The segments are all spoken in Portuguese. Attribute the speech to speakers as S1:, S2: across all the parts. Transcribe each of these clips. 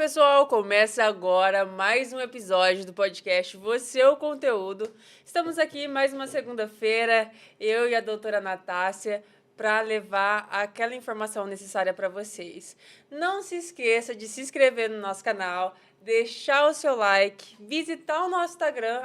S1: pessoal! Começa agora mais um episódio do podcast Você é o Conteúdo. Estamos aqui mais uma segunda-feira, eu e a doutora Natácia, para levar aquela informação necessária para vocês. Não se esqueça de se inscrever no nosso canal, deixar o seu like, visitar o nosso Instagram,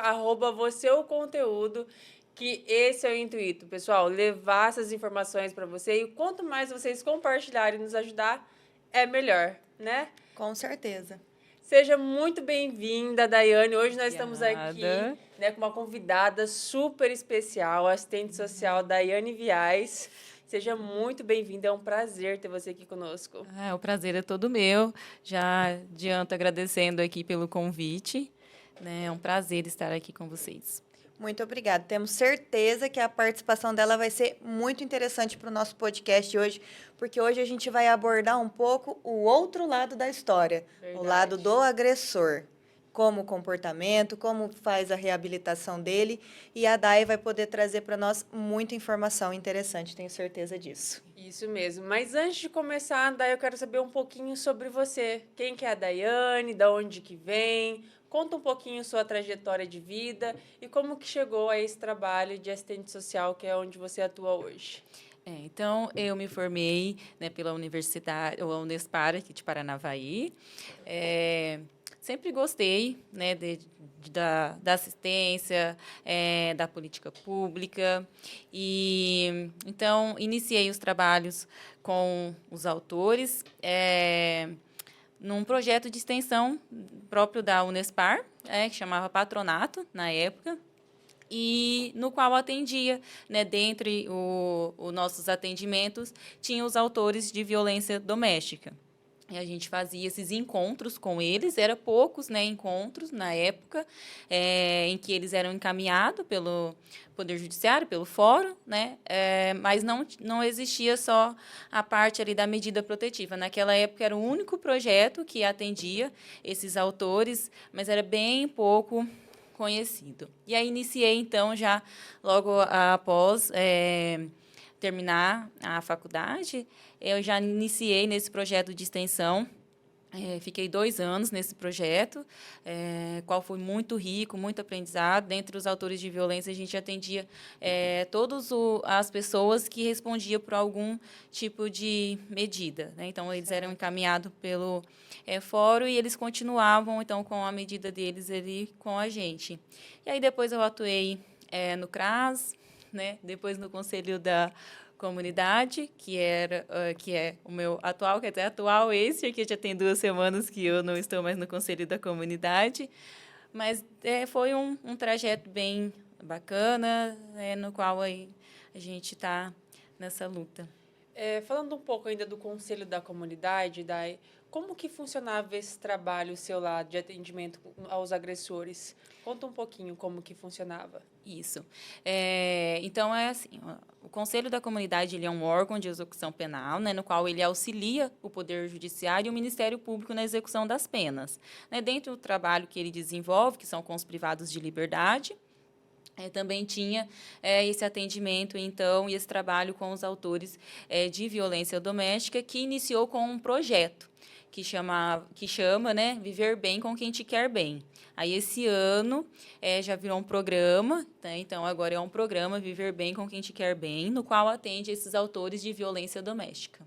S1: @vocêoconteúdo, que esse é o intuito, pessoal, levar essas informações para você e quanto mais vocês compartilharem e nos ajudar, é melhor, né?
S2: Com certeza.
S1: Seja muito bem-vinda, Daiane. Hoje nós estamos aqui,
S3: Obrigada.
S1: né, com uma convidada super especial, a assistente social Daiane Viais. Seja muito bem-vinda, é um prazer ter você aqui conosco.
S3: O prazer é todo meu. Já adianto agradecendo aqui pelo convite. Né? É um prazer estar aqui com vocês.
S2: Muito obrigada. Temos certeza que a participação dela vai ser muito interessante para o nosso podcast hoje, porque hoje a gente vai abordar um pouco o outro lado da história,
S1: Verdade.
S2: o lado do agressor. Como o comportamento, como faz a reabilitação dele. E a Dai vai poder trazer para nós muita informação interessante, tenho certeza disso.
S1: Isso mesmo. Mas antes de começar, Dai, eu quero saber um pouquinho sobre você. Quem que é a Daiane, da onde que vem? Conta um pouquinho sua trajetória de vida e como que chegou a esse trabalho de assistente social, que é onde você atua hoje.
S3: Então, eu me formei, né, pela Universidade, ou Unespar, aqui de Paranavaí. Sempre gostei, né, da assistência, da política pública. E, então, iniciei os trabalhos com os autores, num projeto de extensão próprio da Unespar, que chamava Patronato, na época, e no qual atendia, né, dentre os nossos atendimentos, tinha os autores de violência doméstica. E a gente fazia esses encontros com eles, eram poucos, né, encontros na época, em que eles eram encaminhados pelo Poder Judiciário, pelo fórum, né, mas não existia só a parte ali da medida protetiva. Naquela época era o único projeto que atendia esses autores, mas era bem pouco conhecido. E aí iniciei, então, já logo após terminar a faculdade, eu já iniciei nesse projeto de extensão. Fiquei 2 anos nesse projeto, qual foi muito rico, muito aprendizado. Dentre os autores de violência, a gente atendia todas as pessoas que respondiam por algum tipo de medida. Né? Então, eles eram encaminhados pelo fórum e eles continuavam, então, com a medida deles ali com a gente. E aí, depois eu atuei no CRAS, né? Depois no Conselho da Comunidade, que é o meu atual, que até atual esse, porque já tem 2 semanas que eu não estou mais no Conselho da Comunidade, mas foi um trajeto bem bacana, no qual aí a gente está nessa luta.
S1: Falando um pouco ainda do Conselho da Comunidade, Dai, como que funcionava esse trabalho seu lá de atendimento aos agressores? Conta um pouquinho como que funcionava.
S3: Isso. Então, assim, o Conselho da Comunidade ele é um órgão de execução penal, né, no qual ele auxilia o Poder Judiciário e o Ministério Público na execução das penas. Né, dentro do trabalho que ele desenvolve, que são com os privados de liberdade, também tinha esse atendimento, então, e esse trabalho com os autores de violência doméstica, que iniciou com um projeto que chama, né, Viver Bem com Quem Te Quer Bem. Aí, esse ano, já virou um programa, tá? Então, agora é um programa Viver Bem com Quem Te Quer Bem, no qual atende esses autores de violência doméstica.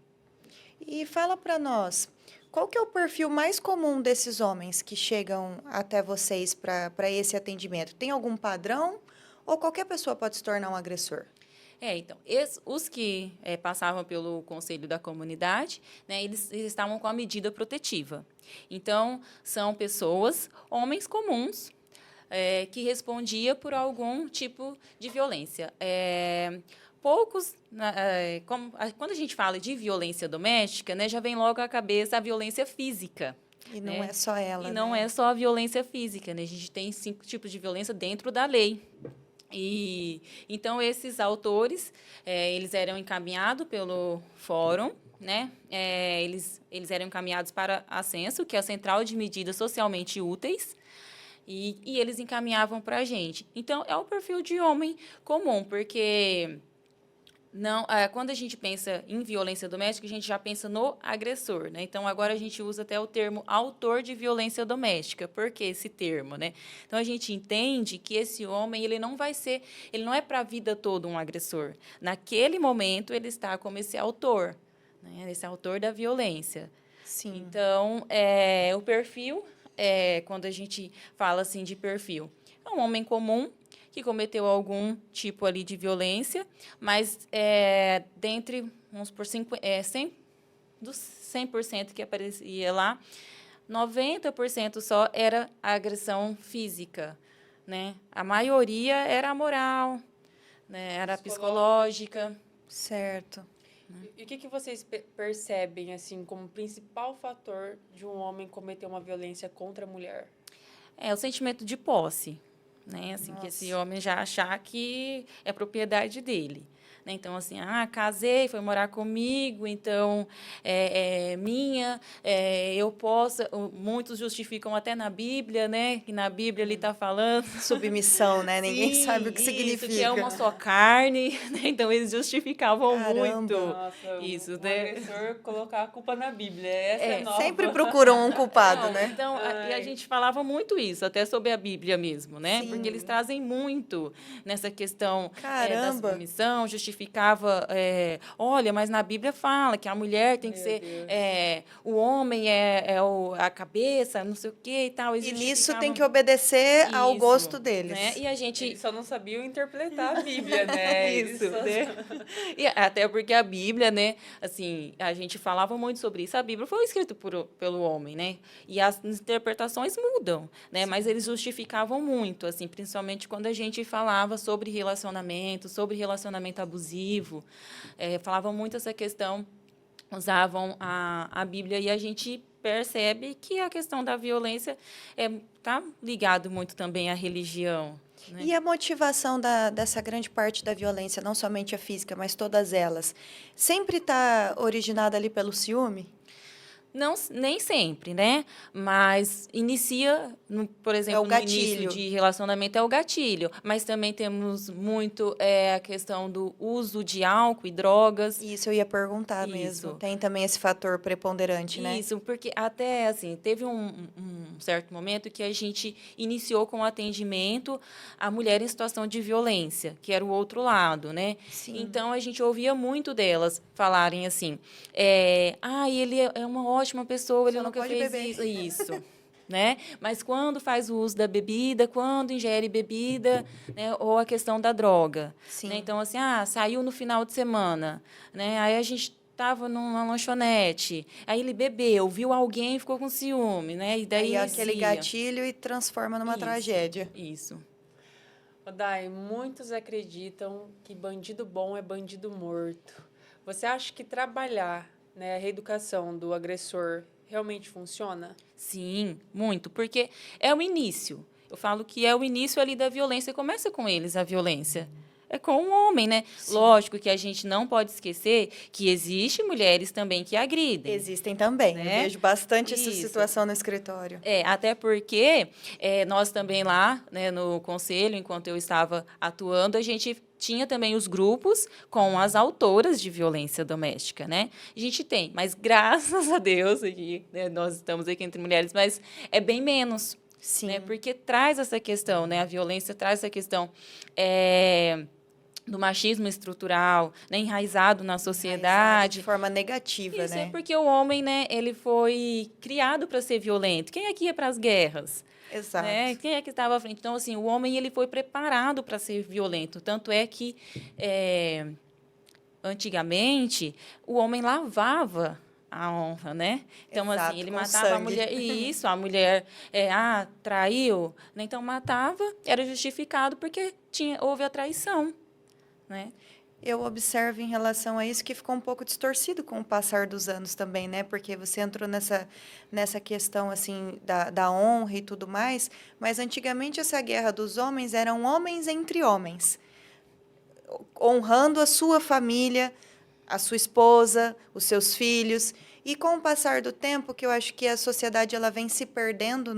S2: E fala para nós, qual que é o perfil mais comum desses homens que chegam até vocês para esse atendimento? Tem algum padrão ou qualquer pessoa pode se tornar um agressor?
S3: Então, os que passavam pelo Conselho da Comunidade, né, eles estavam com a medida protetiva. Então, são pessoas, homens comuns, que respondiam por algum tipo de violência. Poucos, quando a gente fala de violência doméstica, né, já vem logo à cabeça a violência física.
S2: E não
S3: né?
S2: é só ela,
S3: E não
S2: né?
S3: é só a violência física, né? A gente tem 5 tipos de violência dentro da lei. E, então, esses autores, eles eram encaminhados pelo fórum, né? Eles eram encaminhados para a Censo, que é a Central de Medidas Socialmente Úteis, e eles encaminhavam para a gente. Então, é o perfil de homem comum, porque Não, quando a gente pensa em violência doméstica, a gente já pensa no agressor, né? Então, agora a gente usa até o termo autor de violência doméstica. Por que esse termo, né? Então, a gente entende que esse homem, ele não é para a vida toda um agressor. Naquele momento, ele está como esse autor, né? Esse autor da violência.
S2: Sim.
S3: Então, o perfil, quando a gente fala assim de perfil, é um homem comum, que cometeu algum tipo ali de violência, mas dentre, vamos por 100, dos 100% que aparecia lá, 90% só era agressão física, né? A maioria era moral, né? Era psicológica.
S2: Certo.
S1: E o que vocês percebem assim como principal fator de um homem cometer uma violência contra a mulher?
S3: É o sentimento de posse, né? Assim, que esse homem já achar que é propriedade dele. Né? Então, assim, casei, foi morar comigo, então é minha, eu posso. Muitos justificam até na Bíblia, né? Que na Bíblia ele está falando.
S2: Submissão, né? Ninguém
S3: Sim,
S2: sabe o que
S3: isso,
S2: significa.
S3: que é uma só carne, né? Então eles justificavam
S2: Caramba.
S3: muito.
S1: Nossa,
S3: Isso,
S1: um
S3: né?
S1: agressor colocar a culpa na Bíblia. Essa é nova.
S2: Sempre procuram um culpado,
S3: Não,
S2: né?
S3: então, e a gente falava muito isso, até sobre a Bíblia mesmo, né?
S2: Sim.
S3: Porque eles trazem muito nessa questão da
S2: Caramba.
S3: submissão, justificava, olha, mas na Bíblia fala que a mulher tem que
S1: Meu
S3: ser,
S1: Deus.
S3: o homem a cabeça, não sei o quê e tal. Eles
S2: E nisso
S3: justificavam
S2: tem que obedecer ao
S3: isso,
S2: gosto deles.
S3: né? E a gente
S1: Eles só não sabiam interpretar a Bíblia, né? Eles
S3: isso,
S1: só-
S3: né? E até porque a Bíblia, né? Assim, a gente falava muito sobre isso. A Bíblia foi escrita pelo homem, né? E as interpretações mudam, né? Mas eles justificavam muito, assim, principalmente quando a gente falava sobre relacionamento abusivo, falavam muito essa questão, usavam a Bíblia e a gente percebe que a questão da violência está ligado muito também à religião. Né?
S2: E a motivação dessa grande parte da violência, não somente a física, mas todas elas, sempre está originada ali pelo ciúme?
S3: Não, nem sempre, né? Mas inicia, por exemplo, no início
S2: gatilho.
S3: de relacionamento é o gatilho. Mas também temos muito a questão do uso de álcool e drogas.
S2: Isso eu ia perguntar mesmo.
S3: Isso.
S2: Tem também esse fator preponderante, né?
S3: Isso, porque até assim, teve um certo momento que a gente iniciou com o atendimento à mulher em situação de violência, que era o outro lado, né?
S2: Sim.
S3: Então a gente ouvia muito delas falarem assim: ele é uma ótima pessoa, ele
S2: Só não
S3: nunca
S2: pode
S3: fez
S2: beber.
S3: isso. Né? Mas quando faz o uso da bebida, quando ingere bebida, né? Ou a questão da droga.
S2: Sim.
S3: Né? Então, assim, saiu no final de semana, né? Aí a gente estava numa lanchonete, aí ele bebeu, viu alguém e ficou com ciúme, né? E daí
S2: Aí aquele
S3: inicia.
S2: gatilho e transforma numa
S3: Isso,
S2: tragédia.
S3: Isso.
S1: Ô, Dai, muitos acreditam que bandido bom é bandido morto. Você acha que trabalhar, né, a reeducação do agressor realmente funciona?
S3: Sim, muito, porque é o início. Eu falo que é o início ali da violência, começa com eles a violência. É com o homem, né?
S2: Sim.
S3: Lógico que a gente não pode esquecer que existem mulheres também que agridem.
S2: Existem também.
S3: Né?
S2: Eu vejo bastante essa
S3: Isso.
S2: situação no escritório.
S3: Até porque nós também lá, né, no conselho, enquanto eu estava atuando, a gente tinha também os grupos com as autoras de violência doméstica, né? A gente tem, mas graças a Deus, aqui, né, nós estamos aqui entre mulheres, mas é bem menos.
S2: Sim.
S3: Né? Porque traz essa questão, né? A violência traz essa questão do machismo estrutural, né? Enraizado na sociedade.
S2: De forma negativa,
S3: Isso
S2: né?
S3: é porque o homem, né, ele foi criado para ser violento. Quem é que ia para as guerras?
S2: Exato.
S3: Né? Quem é que estava à frente? Então, assim, o homem ele foi preparado para ser violento. Tanto é que, antigamente, o homem lavava a honra, né? Então,
S2: Exato,
S3: assim, ele
S2: com
S3: matava a
S2: sangue.
S3: mulher. E isso, a mulher traiu. Né? Então, matava, era justificado porque houve a traição. Né?
S2: Eu observo em relação a isso que ficou um pouco distorcido com o passar dos anos também, né? Porque você entrou nessa questão, assim, da honra e tudo mais, mas antigamente essa guerra dos homens eram homens entre homens, honrando a sua família, a sua esposa, os seus filhos. E com o passar do tempo, que eu acho que a sociedade ela vem se perdendo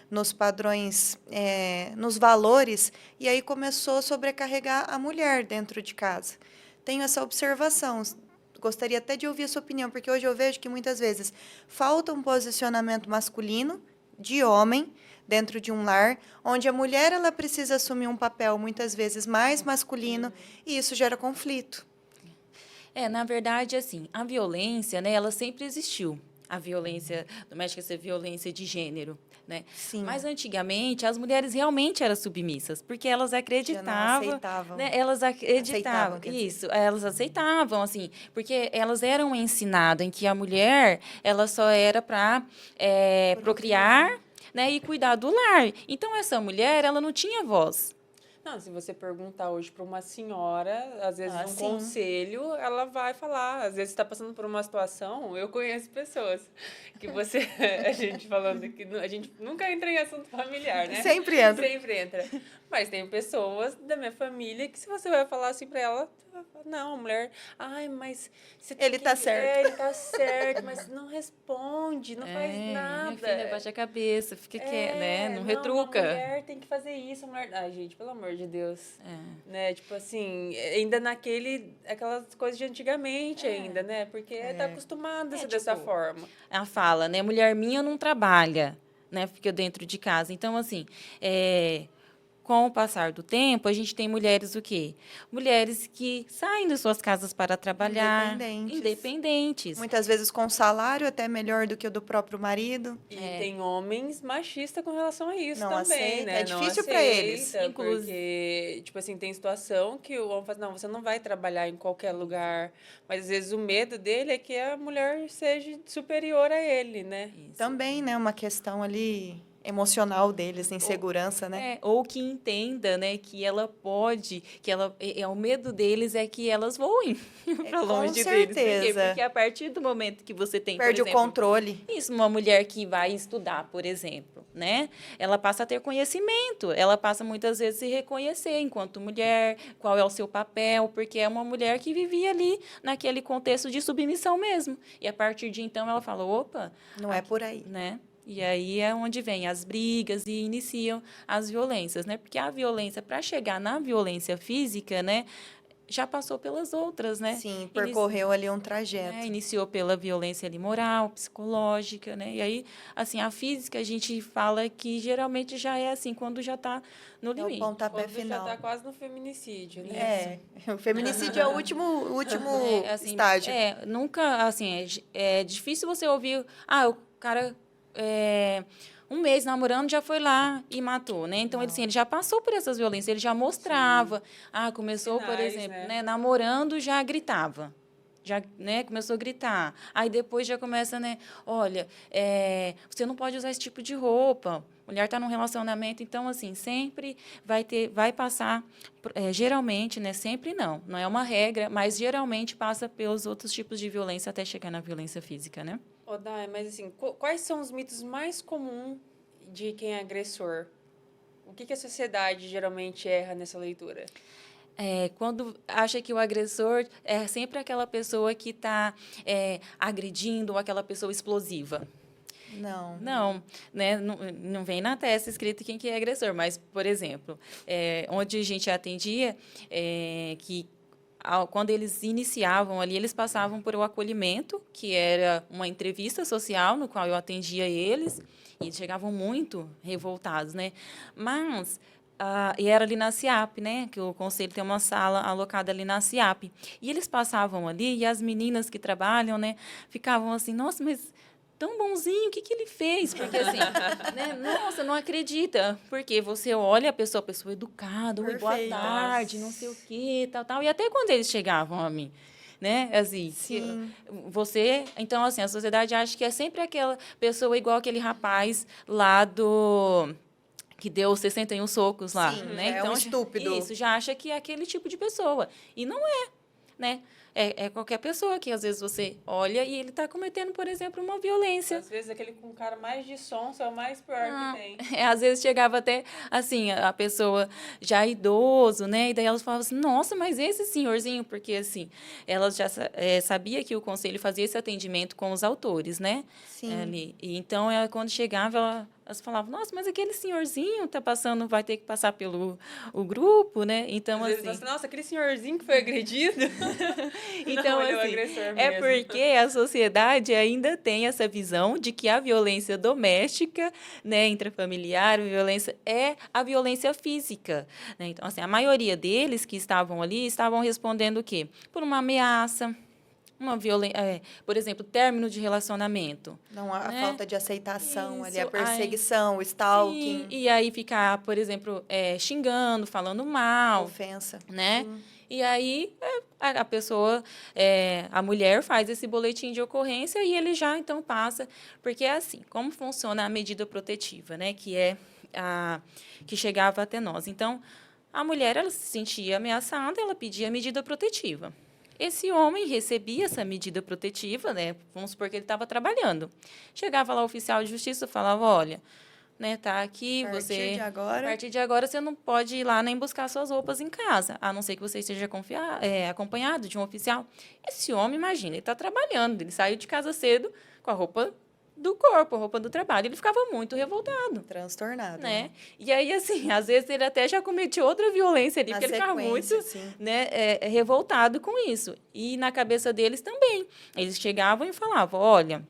S2: nos padrões, nos valores, e aí começou a sobrecarregar a mulher dentro de casa. tenho essa observação. Gostaria até de ouvir a sua opinião, porque hoje eu vejo que muitas vezes falta um posicionamento masculino de homem dentro de um lar, onde a mulher ela precisa assumir um papel muitas vezes mais masculino e isso gera conflito.
S3: Na verdade, assim, a violência, né, ela sempre existiu. A violência doméstica, essa violência de gênero, né?
S2: Sim.
S3: Mas antigamente as mulheres realmente eram submissas, porque elas acreditavam,
S2: aceitavam.
S3: né? Elas acreditavam,
S2: Quer dizer.
S3: isso, elas aceitavam, assim, porque elas eram ensinadas em que a mulher ela só era para procriar, né, e cuidar do lar. Então essa mulher ela não tinha voz.
S1: Não, se você perguntar hoje para uma senhora, às vezes um
S2: sim.
S1: conselho, ela vai falar. Às vezes está passando por uma situação, eu conheço pessoas que você, a gente falando que a gente nunca entra em assunto familiar, né?
S2: Sempre entra.
S1: Sempre entra. Mas tem pessoas da minha família que se você vai falar assim para ela, não, a mulher, ai, mas você tem
S2: Ele tá certo.
S1: ele tá certo, mas não responde, não faz nada.
S3: Minha filha, baixa a cabeça, fica quieto, né? Não
S1: A
S3: retruca.
S1: mulher tem que fazer isso, a mulher... Ai, gente, pelo amor de Deus. Né? Tipo assim, ainda aquelas coisas de antigamente ainda, né? Porque tá acostumada a ser dessa forma.
S3: Ela fala, né? Mulher minha não trabalha, né? Fica dentro de casa. Então, assim, com o passar do tempo, a gente tem mulheres o quê? Mulheres que saem das suas casas para trabalhar. Independentes.
S2: Muitas vezes com salário até melhor do que o do próprio marido.
S1: E tem homens machistas com relação a isso
S2: Não
S1: também,
S2: aceita,
S1: né?
S2: é difícil para eles.
S1: Porque, tipo assim, tem situação que o homem fala, não, você não vai trabalhar em qualquer lugar. Mas às vezes o medo dele é que a mulher seja superior a ele, né?
S3: Isso.
S2: Também, né? Uma questão ali emocional deles, insegurança, né?
S3: Ou que entenda, né, que ela pode, que ela, o medo deles é que elas voem para longe
S2: com
S3: deles.
S2: certeza.
S3: Por quê? Porque a partir do momento que você tem,
S2: Perde
S3: por exemplo,
S2: o controle.
S3: Isso, uma mulher que vai estudar, por exemplo, né? Ela passa a ter conhecimento, ela passa muitas vezes a se reconhecer enquanto mulher, qual é o seu papel, porque é uma mulher que vivia ali naquele contexto de submissão mesmo. E a partir de então ela fala, opa,
S2: não é por aí,
S3: né? E aí é onde vem as brigas e iniciam as violências, né? Porque a violência, para chegar na violência física, né, já passou pelas outras, né?
S2: Sim, percorreu ali um trajeto.
S3: Iniciou pela violência ali moral, psicológica, né? E aí, assim, a física a gente fala que geralmente já é assim, quando já está no limite.
S2: É o pontapé
S1: quando
S2: final.
S1: já está quase no feminicídio, né?
S2: O feminicídio é o último
S3: assim,
S2: estágio.
S3: Nunca, assim, é difícil você ouvir, o cara... um mês namorando, já foi lá e matou, né? Então, ele já passou por essas violências, ele já mostrava. Começou, por exemplo, né? Namorando, já gritava. Já, né, começou a gritar. Aí depois já começa, né? Olha, você não pode usar esse tipo de roupa. Mulher está num relacionamento, então, assim, sempre vai passar, geralmente, né? Sempre não é uma regra, mas geralmente passa pelos outros tipos de violência até chegar na violência física, né?
S1: Dai, mas assim, quais são os mitos mais comuns de quem é agressor? O que a sociedade geralmente erra nessa leitura?
S3: Quando acha que o agressor é sempre aquela pessoa que está agredindo ou aquela pessoa explosiva. Não, né? Não vem na testa escrito quem que é agressor, mas, por exemplo, onde a gente atendia, que quando eles iniciavam ali, eles passavam por o acolhimento, que era uma entrevista social, no qual eu atendia eles, e eles chegavam muito revoltados, né? Mas, e era ali na CIAP, né? Que o conselho tem uma sala alocada ali na CIAP. E eles passavam ali, e as meninas que trabalham, né? Ficavam assim, nossa, mas... tão bonzinho, o que ele fez? Porque assim, né? Nossa, não acredita. Porque você olha a pessoa educada, oi, boa tarde, não sei o quê, tal. E até quando eles chegavam a mim, né? Assim,
S2: sim.
S3: Então, assim, a sociedade acha que é sempre aquela pessoa igual aquele rapaz lá que deu 61 socos lá,
S2: sim,
S3: né?
S2: Então, um estúpido.
S3: Isso, já acha que é aquele tipo de pessoa. E não é, né? É qualquer pessoa que, às vezes, você olha e ele está cometendo, por exemplo, uma violência.
S1: Às vezes, aquele com cara mais de sonso é o mais pior que tem.
S3: Às vezes, chegava até, assim, a pessoa já idoso, né? E daí elas falavam assim, nossa, mas esse senhorzinho... Porque, assim, elas já sabia que o conselho fazia esse atendimento com os autores, né?
S2: Sim.
S3: Ali. E, então, quando chegava, ela elas falavam, nossa, mas aquele senhorzinho tá passando, vai ter que passar pelo o grupo, né? Então,
S1: Às vezes
S3: assim...
S1: você, nossa, aquele senhorzinho que foi agredido.
S3: Então,
S1: Não, ele é o
S3: assim,
S1: agressor
S3: é
S1: mesmo.
S3: porque a sociedade ainda tem essa visão de que a violência doméstica, né, intrafamiliar, é a violência física, né? Então, assim, a maioria deles que estavam ali estavam respondendo o quê? Por uma ameaça, por exemplo, término de relacionamento.
S2: Não, a
S3: Né?
S2: falta de aceitação ali, a
S3: Isso,
S2: perseguição, o
S3: sim,
S2: stalking,
S3: e aí ficar, por exemplo, xingando, falando mal,
S2: ofensa.
S3: né?
S2: Sim.
S3: E aí a pessoa, a mulher faz esse boletim de ocorrência e ele já então passa, porque é assim, como funciona a medida protetiva, né? Que é a que chegava até nós. Então, a mulher ela se sentia ameaçada, ela pedia a medida protetiva. Esse homem recebia essa medida protetiva, né? Vamos supor que ele estava trabalhando. Chegava lá o oficial de justiça e falava, olha, né, tá aqui,
S2: A
S3: você... A
S2: agora,
S3: partir de agora, você não pode ir lá nem buscar suas roupas em casa, a não ser que você esteja acompanhado de um oficial. Esse homem, imagina, ele está trabalhando, ele saiu de casa cedo com a roupa do corpo, a roupa do trabalho. Ele ficava muito revoltado,
S2: transtornado.
S3: né? E aí, assim, às vezes ele até já cometeu outra violência ali,
S2: Na
S3: porque ele ficava muito,
S2: sequência, sim.
S3: né, revoltado com isso. E na cabeça deles também. Eles chegavam e falavam, olha,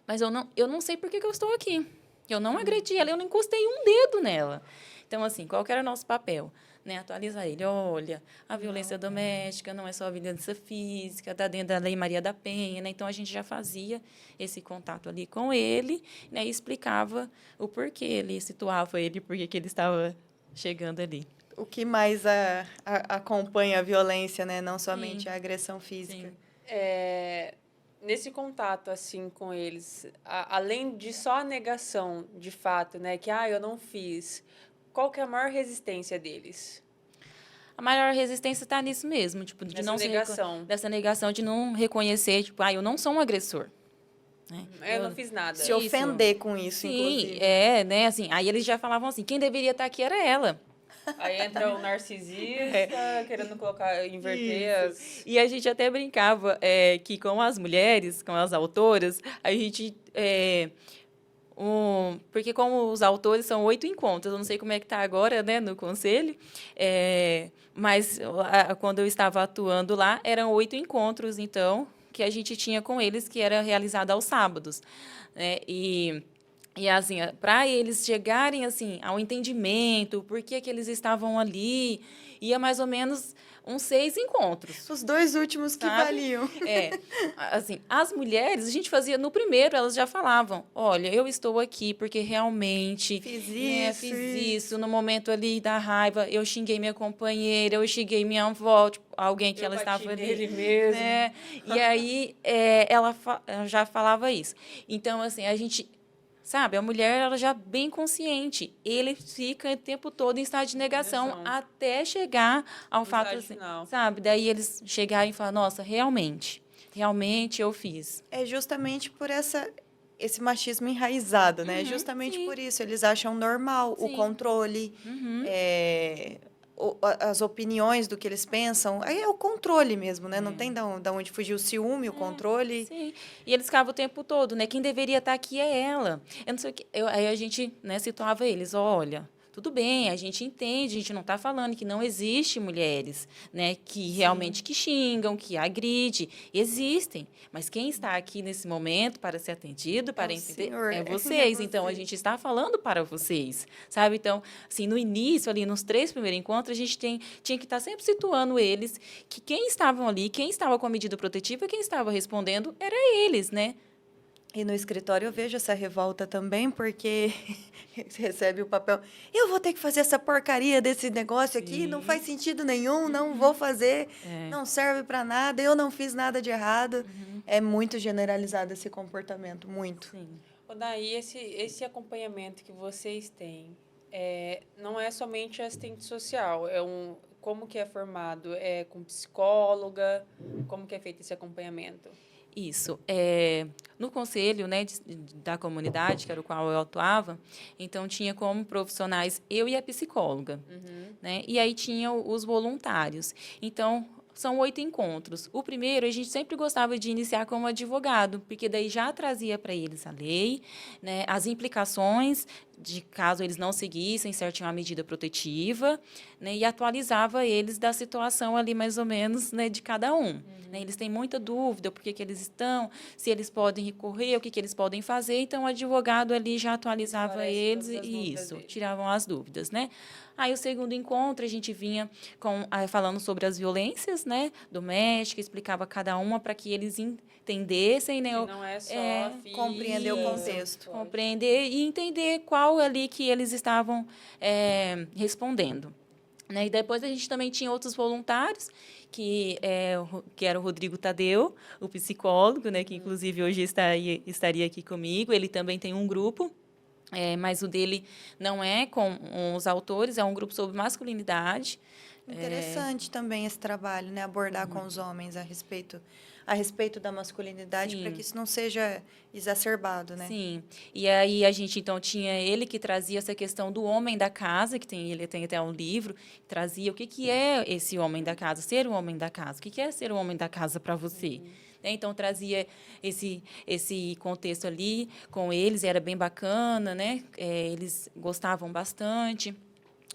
S3: mas eu não sei por que eu estou aqui. Eu não agredi ela, eu não encostei um dedo nela. Então, assim, qual que era o nosso papel? Né, atualizar ele. Olha, a violência doméstica não é só a violência física, está dentro da Lei Maria da Penha. Né? Então, a gente já fazia esse contato ali com ele, né, e explicava o porquê ele, situava ele, por que ele estava chegando ali.
S2: O que mais acompanha a violência, né? Não somente
S3: Sim.
S2: a agressão física.
S1: Sim. Nesse contato, assim, com eles, além de só a negação, de fato, né? Que, eu não fiz. Qual que é a maior resistência deles?
S3: A maior resistência está nisso mesmo, tipo, de
S1: Nessa
S3: não
S1: negação.
S3: dessa negação de não reconhecer, tipo, eu não sou um agressor. Né?
S1: Eu não fiz nada.
S2: Se ofender com isso,
S3: Sim,
S2: inclusive.
S3: né, assim, aí eles já falavam assim, quem deveria estar aqui era ela.
S1: Aí entra o narcisista, querendo inverter as...
S3: E a gente até brincava que com as mulheres, com as autoras, a gente... porque como os autores são 8 encontros, eu não sei como é que está agora, né, no conselho, mas quando eu estava atuando lá, eram 8 encontros, então, que a gente tinha com eles, que era realizado aos sábados. Né, e assim, para eles chegarem assim ao entendimento, por que eles estavam ali, ia mais ou menos uns 6 encontros.
S2: Os 2 últimos que valiam.
S3: Assim, as mulheres, a gente fazia no primeiro, elas já falavam, olha, eu estou aqui porque realmente
S2: fiz
S3: isso, no momento ali da raiva, eu xinguei minha companheira, eu xinguei minha avó, tipo, alguém que ela estava ali.
S1: Ele mesmo.
S3: Né? E aí, ela já falava isso. Então, assim, a gente... Sabe, a mulher, ela já bem consciente. Ele fica o tempo todo em estado de negação até chegar ao fato, assim, sabe? Daí eles chegarem e falar, nossa, realmente eu fiz.
S2: É justamente por esse machismo enraizado, né? Justamente por isso, eles acham normal o controle, as opiniões do que eles pensam. Aí é o controle mesmo, né? Não tem de onde fugir o ciúme, o controle.
S3: Sim, e eles ficavam o tempo todo, né? Quem deveria estar aqui é ela. Eu não sei o que. Aí a gente, né, situava eles, olha, tudo bem, a gente entende, a gente não está falando que não existe mulheres, né, que realmente que xingam, que agridem, existem, mas quem está aqui nesse momento para ser atendido, para entender, é vocês. Então, a gente está falando para vocês, sabe? Então, assim, no início, ali nos 3 primeiros encontros, a gente tinha que estar sempre situando eles, que quem estavam ali, quem estava com a medida protetiva, quem estava respondendo, era eles, né?
S2: E no escritório eu vejo essa revolta também, porque recebe o papel. Eu vou ter que fazer essa porcaria desse negócio aqui, não faz sentido nenhum, não vou fazer, não serve para nada, eu não fiz nada de errado. É muito generalizado esse comportamento, muito.
S3: Sim.
S1: Daí, esse acompanhamento que vocês têm, não é somente assistente social, como que é formado? É com psicóloga? Como que é feito esse acompanhamento?
S3: Isso. No conselho, né, da comunidade, que era o qual eu atuava, então tinha como profissionais eu e a psicóloga. Né? E aí tinha os voluntários. Então, são 8 encontros. O primeiro, a gente sempre gostava de iniciar como advogado, porque daí já trazia para eles a lei, né, as implicações de caso eles não seguissem certinho a medida protetiva, né, e atualizava eles da situação ali, mais ou menos, né, de cada um. Né, eles têm muita dúvida, por que eles estão, se eles podem recorrer, o que eles podem fazer. Então, o advogado ali já atualizava eles e isso, tiravam as dúvidas, né? Aí, o segundo encontro, a gente vinha falando sobre as violências, né, domésticas, explicava cada uma para que eles entendessem, né?
S1: Que não é só
S2: compreender o contexto.
S3: Compreender e entender qual ali que eles estavam respondendo. Né? E depois a gente também tinha outros voluntários, que era o Rodrigo Tadeu, o psicólogo, né, que inclusive hoje estaria aqui comigo. Ele também tem um grupo, mas o dele não é com os autores, é um grupo sobre masculinidade.
S2: Interessante também esse trabalho, né? Abordar com os homens a respeito da masculinidade, para que isso não seja exacerbado, né?
S3: Sim. E aí a gente, então, tinha ele que trazia essa questão do homem da casa, ele tem até um livro, que trazia o que é esse homem da casa, ser o homem da casa, o que é ser o homem da casa para você. Então, trazia esse contexto ali com eles, era bem bacana, né? Eles gostavam bastante.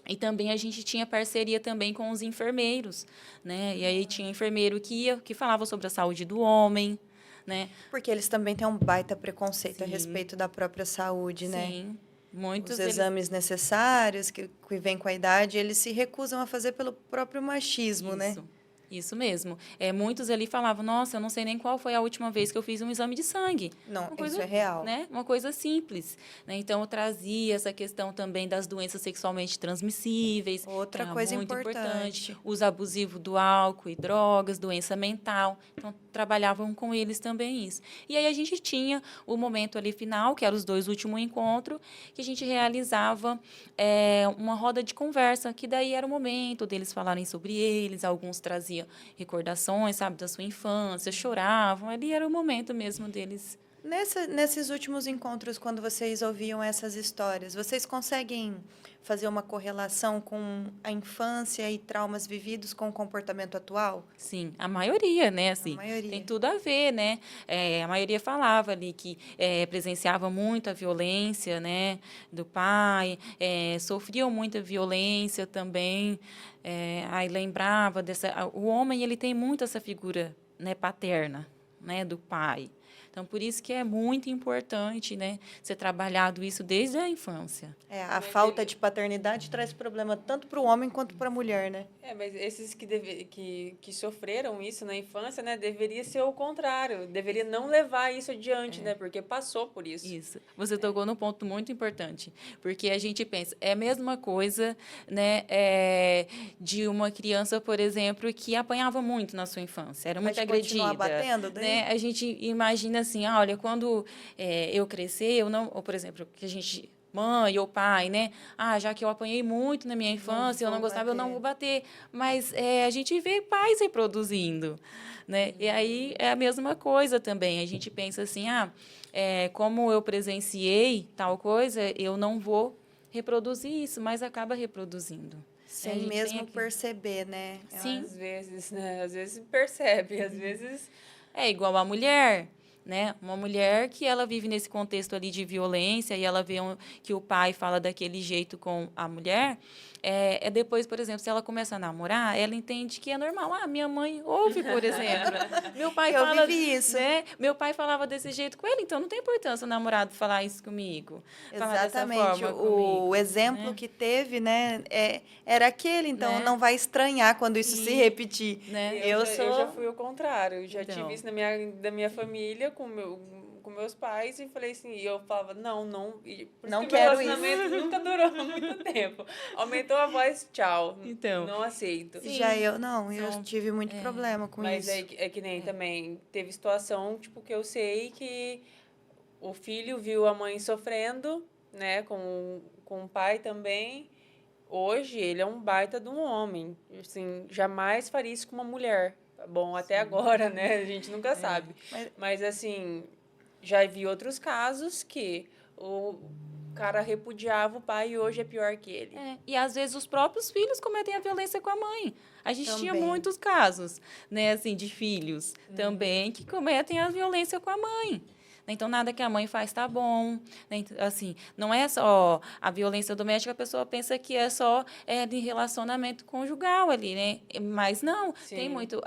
S3: E também a gente tinha parceria também com os enfermeiros, né? E aí tinha enfermeiro que falava sobre a saúde do homem, né?
S2: Porque eles também têm um baita preconceito a respeito da própria saúde, né?
S3: Sim, muitos
S2: Os exames necessários que vêm com a idade, eles se recusam a fazer pelo próprio machismo, né?
S3: Isso mesmo. Muitos ali falavam, nossa, eu não sei nem qual foi a última vez que eu fiz um exame de sangue.
S2: Não, isso é real.
S3: Né? Uma coisa simples. Né? Então, eu trazia essa questão também das doenças sexualmente transmissíveis.
S2: Outra coisa
S3: muito
S2: importante.
S3: Uso abusivo do álcool e drogas, doença mental. Então, trabalhavam com eles também isso. E aí, a gente tinha o momento ali final, que eram os 2 últimos encontros, que a gente realizava uma roda de conversa, que daí era o momento deles falarem sobre eles, alguns traziam recordações, sabe, da sua infância, choravam, ali era o momento mesmo deles.
S2: Nesses últimos encontros, quando vocês ouviam essas histórias, vocês conseguem fazer uma correlação com a infância e traumas vividos com o comportamento atual?
S3: Sim, a maioria, né? Assim,
S2: A maioria.
S3: tem tudo a ver, né? A maioria falava ali que presenciava muito a violência, né, do pai, sofriam muita violência também. Aí lembrava o homem, ele tem muito essa figura, né, paterna, né, do pai. Então, por isso que é muito importante, né, ser trabalhado isso desde a infância.
S2: A falta de paternidade traz problema tanto para o homem quanto para a mulher, né?
S1: Mas esses que sofreram isso na infância, né, deveria ser o contrário. Deveria não levar isso adiante, né, porque passou por isso.
S3: Isso. Você tocou num ponto muito importante, porque a gente pensa, é a mesma coisa, né, de uma criança, por exemplo, que apanhava muito na sua infância, era muito agredida.
S2: Continuar batendo daí?
S3: Né? A gente imagina assim, olha, quando eu crescer, eu não, ou por exemplo, que a gente mãe ou pai, né? Já que eu apanhei muito na minha infância, eu não gostava, eu não vou bater. Mas a gente vê pais reproduzindo, né? E aí é a mesma coisa também. A gente pensa assim, como eu presenciei tal coisa, eu não vou reproduzir isso, mas acaba reproduzindo.
S2: Sem mesmo perceber, né?
S1: Sim. Às vezes, né? Às vezes percebe, às vezes...
S3: É igual a mulher, né? Uma mulher que ela vive nesse contexto ali de violência e ela vê que o pai fala daquele jeito com a mulher, depois, por exemplo, se ela começa a namorar, ela entende que é normal. Minha mãe ouve, por exemplo. Meu pai fala,
S2: vivi isso.
S3: Né? Meu pai falava desse jeito com ele, então não tem importância o namorado falar isso comigo.
S2: Exatamente.
S3: Falar dessa forma comigo,
S2: o exemplo, né, que teve, né, era aquele, então não vai estranhar quando isso se repetir.
S3: Né?
S1: Eu já fui o contrário. Eu já tive isso da minha família com meus pais e falei assim, e eu falava, não quero isso. Meu relacionamento nunca durou muito tempo. Aumentou a voz, tchau.
S3: Então,
S1: não aceito.
S2: Já eu tive muito problema com
S1: mas
S2: isso.
S1: Mas é que nem também teve situação, tipo, que eu sei que o filho viu a mãe sofrendo, né, com o pai também. Hoje ele é um baita de um homem. Assim, jamais faria isso com uma mulher. Bom, até agora, né? A gente nunca sabe. Mas assim, já vi outros casos que cara repudiava o pai e hoje é pior que ele.
S3: E às vezes os próprios filhos cometem a violência com a mãe. A gente tinha
S2: Também.
S3: muitos casos, né, assim, de filhos também que cometem a violência com a mãe. Então, nada que a mãe faz tá bom. Né? Então, assim, não é só a violência doméstica, a pessoa pensa que é só de relacionamento conjugal ali, né? Mas não,
S1: Sim.
S3: tem muito...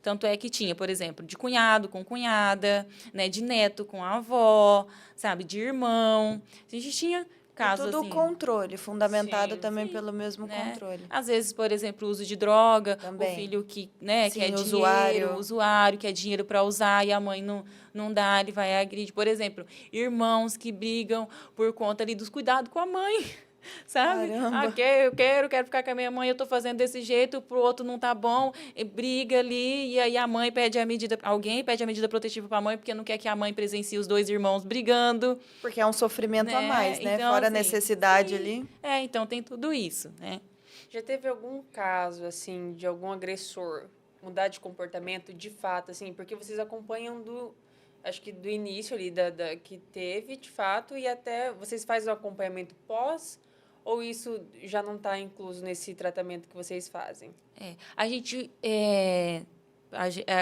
S3: tanto é que tinha, por exemplo, de cunhado com cunhada, né, de neto com a avó, sabe, de irmão. A gente tinha casos
S2: Tudo
S3: assim...
S2: controle, fundamentado
S1: Sim,
S2: também
S3: sim,
S2: pelo mesmo
S3: né?
S2: controle.
S3: Às vezes, por exemplo, o uso de droga,
S2: Também.
S3: o filho que, né,
S2: Sim,
S3: quer
S2: usuário.
S3: usuário, quer dinheiro para usar e a mãe não dá, ele vai agredir. Por exemplo, irmãos que brigam por conta ali dos cuidados com a mãe. Sabe?
S2: Caramba.
S3: Eu quero ficar com a minha mãe, eu tô fazendo desse jeito, pro outro não tá bom, e briga ali, e aí a mãe pede a medida, alguém pede a medida protetiva para a mãe, porque não quer que a mãe presencie os dois irmãos brigando.
S2: Porque é um sofrimento a mais, né?
S3: Então,
S2: Fora a
S3: assim,
S2: necessidade
S3: sim.
S2: ali.
S3: Então tem tudo isso, né?
S1: Já teve algum caso, assim, de algum agressor mudar de comportamento de fato, assim, porque vocês acompanham acho que do início ali, que teve, de fato, e até vocês fazem o acompanhamento pós, ou isso já não está incluso nesse tratamento que vocês fazem?
S3: A gente...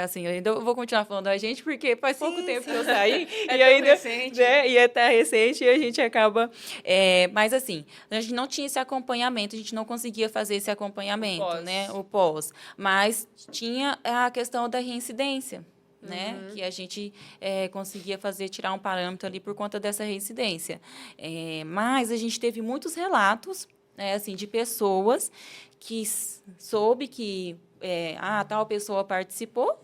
S3: assim, eu ainda vou continuar falando a gente, porque faz pouco tempo que eu saí, e ainda,
S1: recente.
S3: né, e tá recente, e a gente acaba... mas, assim, a gente não tinha esse acompanhamento, a gente não conseguia fazer esse acompanhamento,
S1: O pós.
S3: né, o pós. Mas tinha a questão da reincidência, né, que a gente conseguia tirar um parâmetro ali por conta dessa reincidência. Mas a gente teve muitos relatos, né, assim, de pessoas que soube que tal pessoa participou,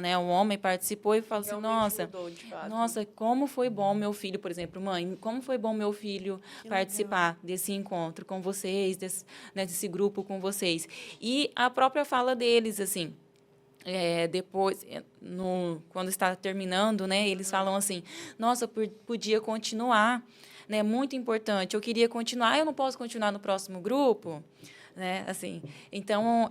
S3: né, um homem participou e falou assim,
S1: Realmente mudou, de fato.
S3: nossa, como foi bom meu filho, por exemplo, mãe, como foi bom meu filho participar desse encontro com vocês, desse grupo com vocês. E a própria fala deles, assim, depois, quando está terminando, né, eles falam assim, nossa, podia continuar, né, muito importante, eu queria continuar, eu não posso continuar no próximo grupo, né, assim, então...
S1: Ou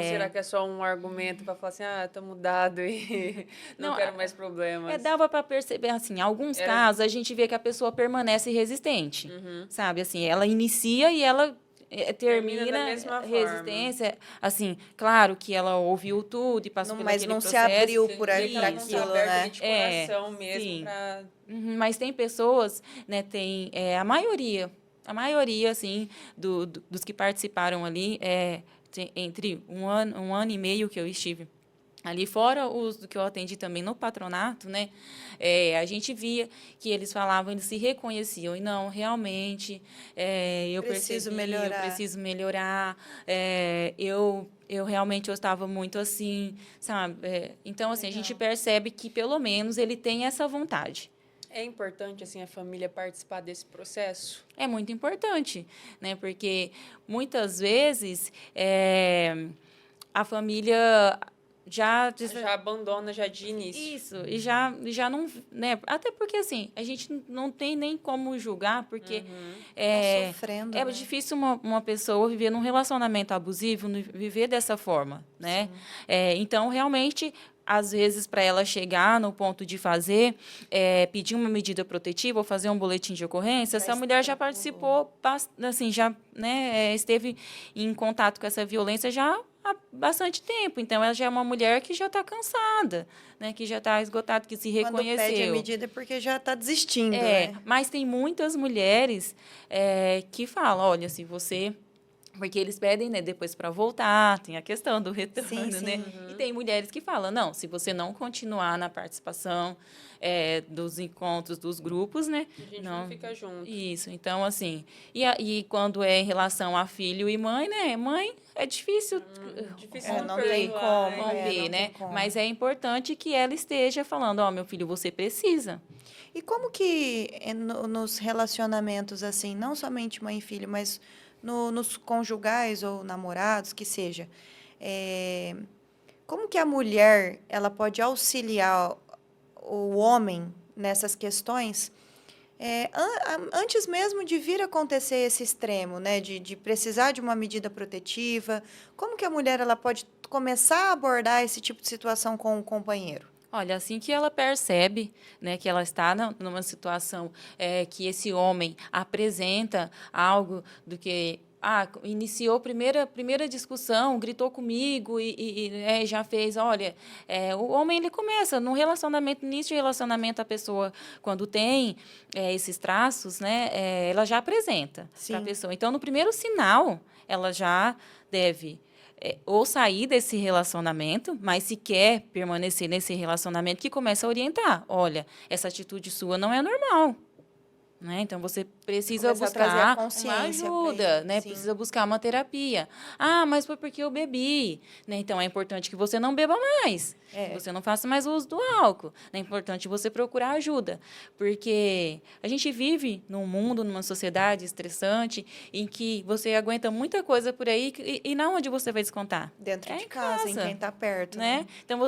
S1: será que é só um argumento para falar assim, tô mudado e não quero mais problemas?
S3: Dava para perceber, assim, em alguns casos, a gente vê que a pessoa permanece resistente, sabe, assim, ela inicia e ela... termina
S1: da mesma
S3: resistência, assim, claro que ela ouviu tudo e passou por aquele processo.
S2: Mas não se abriu por
S1: Entendi,
S2: para
S1: não se
S2: aquilo,
S1: aberto
S2: né?
S1: de coração mesmo
S3: sim.
S1: para...
S3: Mas tem pessoas, né, tem a maioria, assim, dos que participaram ali, entre um ano e meio que eu estive ali, fora os do que eu atendi também no patronato, né? A gente via que eles falavam, eles se reconheciam. E não, realmente, eu
S2: Preciso
S3: percebi,
S2: melhorar.
S3: eu preciso melhorar. Eu realmente eu estava muito assim, sabe? Então, assim, a gente percebe que, pelo menos, ele tem essa vontade.
S1: É importante, assim, a família participar desse processo?
S3: É muito importante, né? Porque, muitas vezes, a família... Já
S1: abandona já de início.
S3: Isso, e já não, né? Até porque assim, a gente não tem nem como julgar, porque
S2: Tá sofrendo,
S3: é
S2: né?
S3: difícil uma pessoa viver num relacionamento abusivo, viver dessa forma, né? Então, realmente, às vezes, para ela chegar no ponto de pedir uma medida protetiva ou fazer um boletim de ocorrência, essa mulher já participou, assim, já, né, esteve em contato com essa violência já há bastante tempo. Então, ela já é uma mulher que já está cansada, né, que já está esgotada, que se reconheceu.
S2: Quando pede a medida é porque já está desistindo, né?
S3: Mas tem muitas mulheres que falam, olha, se você... Porque eles pedem, né, depois para voltar, tem a questão do retorno,
S2: sim.
S3: né? E tem mulheres que falam, não, se você não continuar na participação dos encontros, dos grupos, né?
S1: A gente não fica junto.
S3: Isso, então, assim... E quando é em relação a filho e mãe, né? Mãe é difícil
S2: não tem como,
S3: romper,
S2: não
S3: né?
S2: tem como.
S3: Mas é importante que ela esteja falando, meu filho, você precisa.
S2: E como que nos relacionamentos, assim, não somente mãe e filho, mas nos conjugais ou namorados, que seja, como que a mulher ela pode auxiliar o homem nessas questões antes mesmo de vir acontecer esse extremo, né, de precisar de uma medida protetiva? Como que a mulher ela pode começar a abordar esse tipo de situação com o companheiro?
S3: Olha, assim que ela percebe, né, que ela está numa situação que esse homem apresenta algo do que iniciou primeira discussão, gritou comigo e já fez, olha, o homem ele começa no relacionamento, início de relacionamento, a pessoa quando tem esses traços, né, ela já apresenta para a pessoa. Então, no primeiro sinal, ela já deve ou sair desse relacionamento, mas se quer permanecer nesse relacionamento, que começa a orientar. Olha, essa atitude sua não é normal. Né? Então, você precisa buscar uma ajuda, né? Precisa buscar uma terapia. Mas foi porque eu bebi. Né? Então, é importante que você não beba mais. Que você não faça mais uso do álcool. É importante você procurar ajuda. Porque a gente vive num mundo, numa sociedade estressante, em que você aguenta muita coisa por aí e na onde você vai descontar?
S2: Dentro de casa, em quem está perto.
S3: Né? Então,